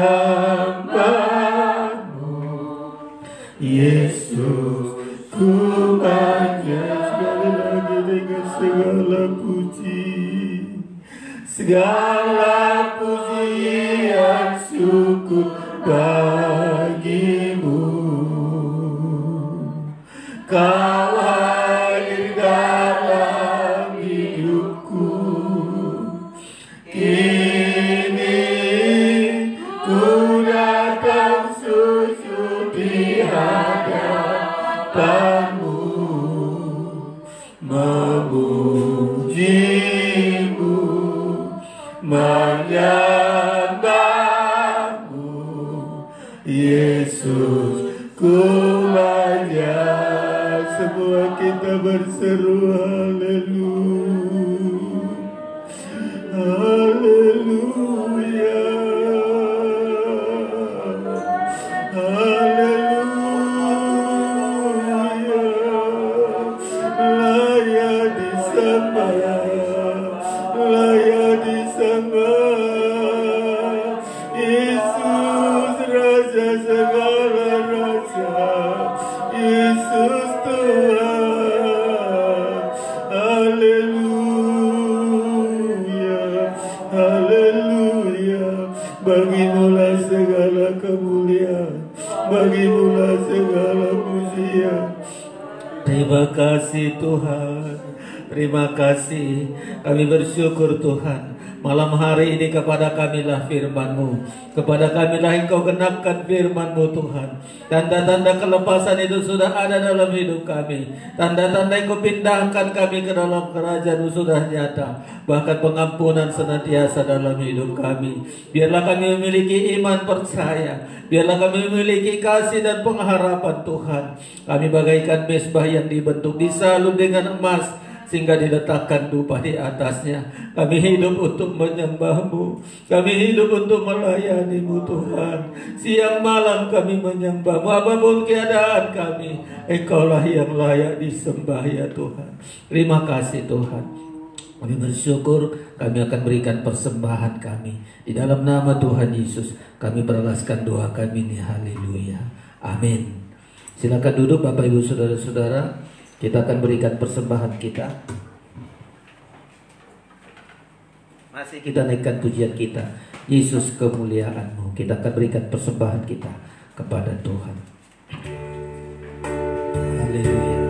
Yesus, ku menyembah sekali lagi dengan segala puji, segala pujian syukur bagimu. Kau hadir dalam hidupku, kini ku datang sujud di hadapanmu, memujimu, menyembahmu. Yesus, ku menyembah. Semua kita berseru haleluya, haleluya, haleluya. Layak disembah, layak disembah. Yesus Raja segala raja, Yesus Tuhan. Haleluya, haleluya. Bagimulah segala kemuliaan, bagimulah segala pujian. Terima kasih Tuhan, terima kasih. Kami bersyukur Tuhan, malam hari ini kepada kamilah firman-Mu, kepada kamilah Engkau genapkan firman-Mu Tuhan. Tanda-tanda kelepasan itu sudah ada dalam hidup kami. Tanda-tanda Engkau pindahkan kami ke dalam kerajaan-Mu sudah nyata. Bahkan pengampunan senantiasa dalam hidup kami. Biarlah kami memiliki iman percaya, biarlah kami memiliki kasih dan pengharapan Tuhan. Kami bagaikan mezbah yang dibentuk, disalub dengan emas, sehingga diletakkan dupa di atasnya. Kami hidup untuk menyembah-Mu, kami hidup untuk melayani-Mu Tuhan. Siang malam kami menyembah-Mu, apapun keadaan kami, Engkaulah yang layak disembah ya Tuhan. Terima kasih Tuhan. Kami bersyukur, kami akan berikan persembahan kami. Di dalam nama Tuhan Yesus, kami beralaskan doa kami ini. Haleluya. Amin. Silakan duduk Bapak Ibu Saudara-saudara. Kita akan berikan persembahan kita. Masih kita naikkan pujian kita, Yesus kemuliaan-Mu. Kita akan berikan persembahan kita kepada Tuhan. Haleluya.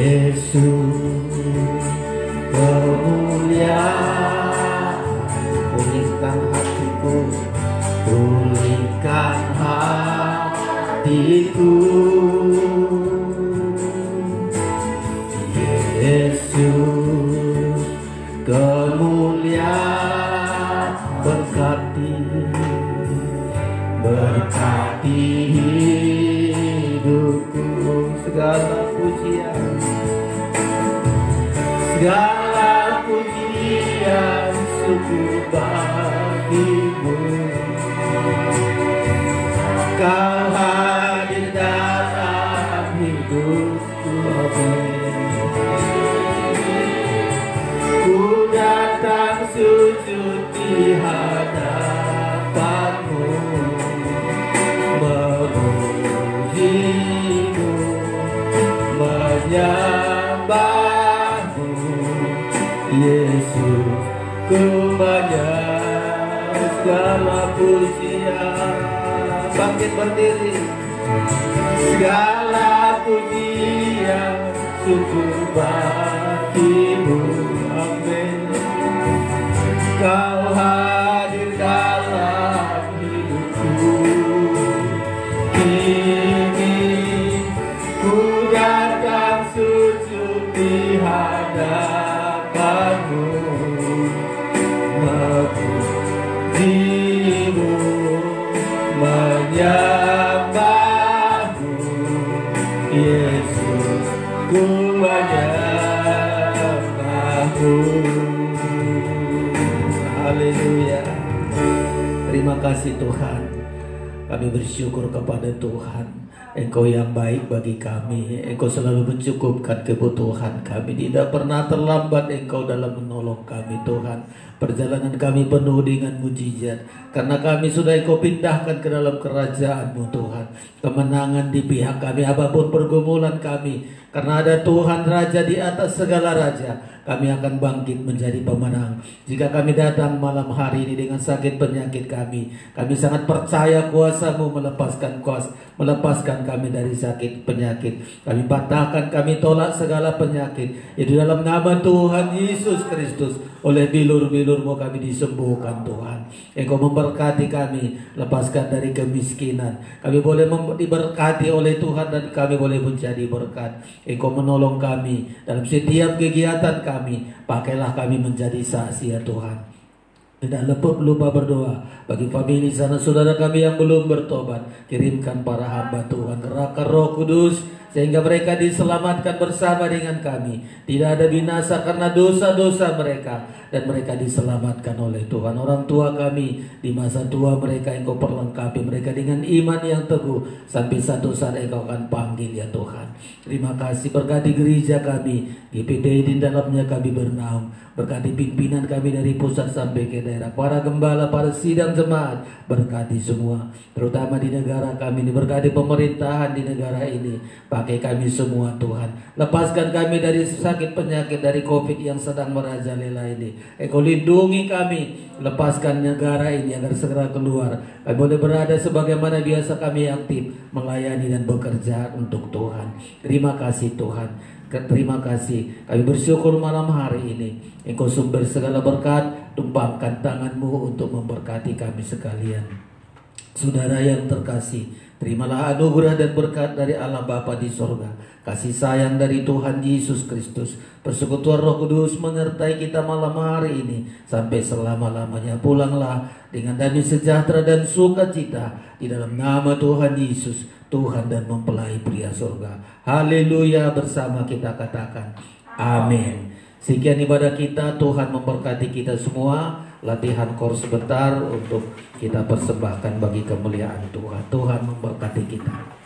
Yesus kemuliaan, pulihkan hatiku, pulihkan hatiku. Yesus kemuliaan, berkati, berkati hidupku. Segala pujian, segala pujian syukur bagimu. Kau hadir dalam hidupku. Ku datang sujud di hadapanmu, memujimu, menyembahmu. Yesus, ku menyembah. Segala pujian, bangkit berdiri. Segala pujian syukur bagimu. Amin. Kau hadir dalam hidupku. Kini ku datang sujud di hadapanmu, Yesus, ku menyembahmu. Haleluya. Terima kasih Tuhan. Kami bersyukur kepada Tuhan. Engkau yang baik bagi kami. Engkau selalu mencukupkan kebutuhan kami. Tidak pernah terlambat Engkau dalam menolong kami Tuhan. Perjalanan kami penuh dengan mujizat. Karena kami sudah Engkau pindahkan ke dalam kerajaan-Mu Tuhan. Kemenangan di pihak kami apapun pergumulan kami. Karena ada Tuhan Raja di atas segala raja. Kami akan bangkit menjadi pemenang. Jika kami datang malam hari ini dengan sakit penyakit kami sangat percaya kuasa-Mu melepaskan kami dari sakit penyakit. Kami patahkan, kami tolak segala penyakit. Di dalam nama Tuhan Yesus Kristus, oleh bilur-bilur-Mu kami disembuhkan Tuhan. Engkau memberkati kami, lepaskan dari kemiskinan. Kami boleh diberkati oleh Tuhan dan kami boleh menjadi berkat. Engkau menolong kami dalam setiap kegiatan kami. Pakailah kami menjadi saksi ya Tuhan. Tidak lupa berdoa bagi famili sana saudara kami yang belum bertobat. Kirimkan para hamba Tuhan, kerahkan Roh Kudus sehingga mereka diselamatkan bersama dengan kami. Tidak ada binasa karena dosa-dosa mereka, dan mereka diselamatkan oleh Tuhan. Orang tua kami di masa tua mereka Engkau perlengkapi mereka dengan iman yang teguh sampai satu saat Engkau akan panggil ya Tuhan. Terima kasih. Berkati gereja kami, GPD di dalamnya kami bernaung. Berkati pimpinan kami dari pusat sampai ke daerah, para gembala, para sidang jemaat, berkati semua, terutama di negara kami ini. Berkati pemerintahan di negara ini, pakai kami semua Tuhan. Lepaskan kami dari sakit penyakit, dari COVID yang sedang merajalela ini. Engkau lindungi kami, lepaskan negara ini agar segera keluar. Kami boleh berada sebagaimana biasa kami aktif melayani dan bekerja untuk Tuhan. Terima kasih Tuhan. Terima kasih. Kami bersyukur malam hari ini. Engkau sumber segala berkat. Tumpangkan tangan-Mu untuk memberkati kami sekalian. Saudara yang terkasih, terimalah anugerah dan berkat dari Allah Bapa di sorga, kasih sayang dari Tuhan Yesus Kristus, persekutuan Roh Kudus menyertai kita malam hari ini sampai selama-lamanya. Pulanglah dengan damai sejahtera dan sukacita di dalam nama Tuhan Yesus, Tuhan dan mempelai pria surga. Haleluya. Bersama kita katakan amin. Sekian ibadah kita. Tuhan memberkati kita semua. Latihan kor sebentar untuk kita persembahkan bagi kemuliaan Tuhan. Tuhan memberkati kita.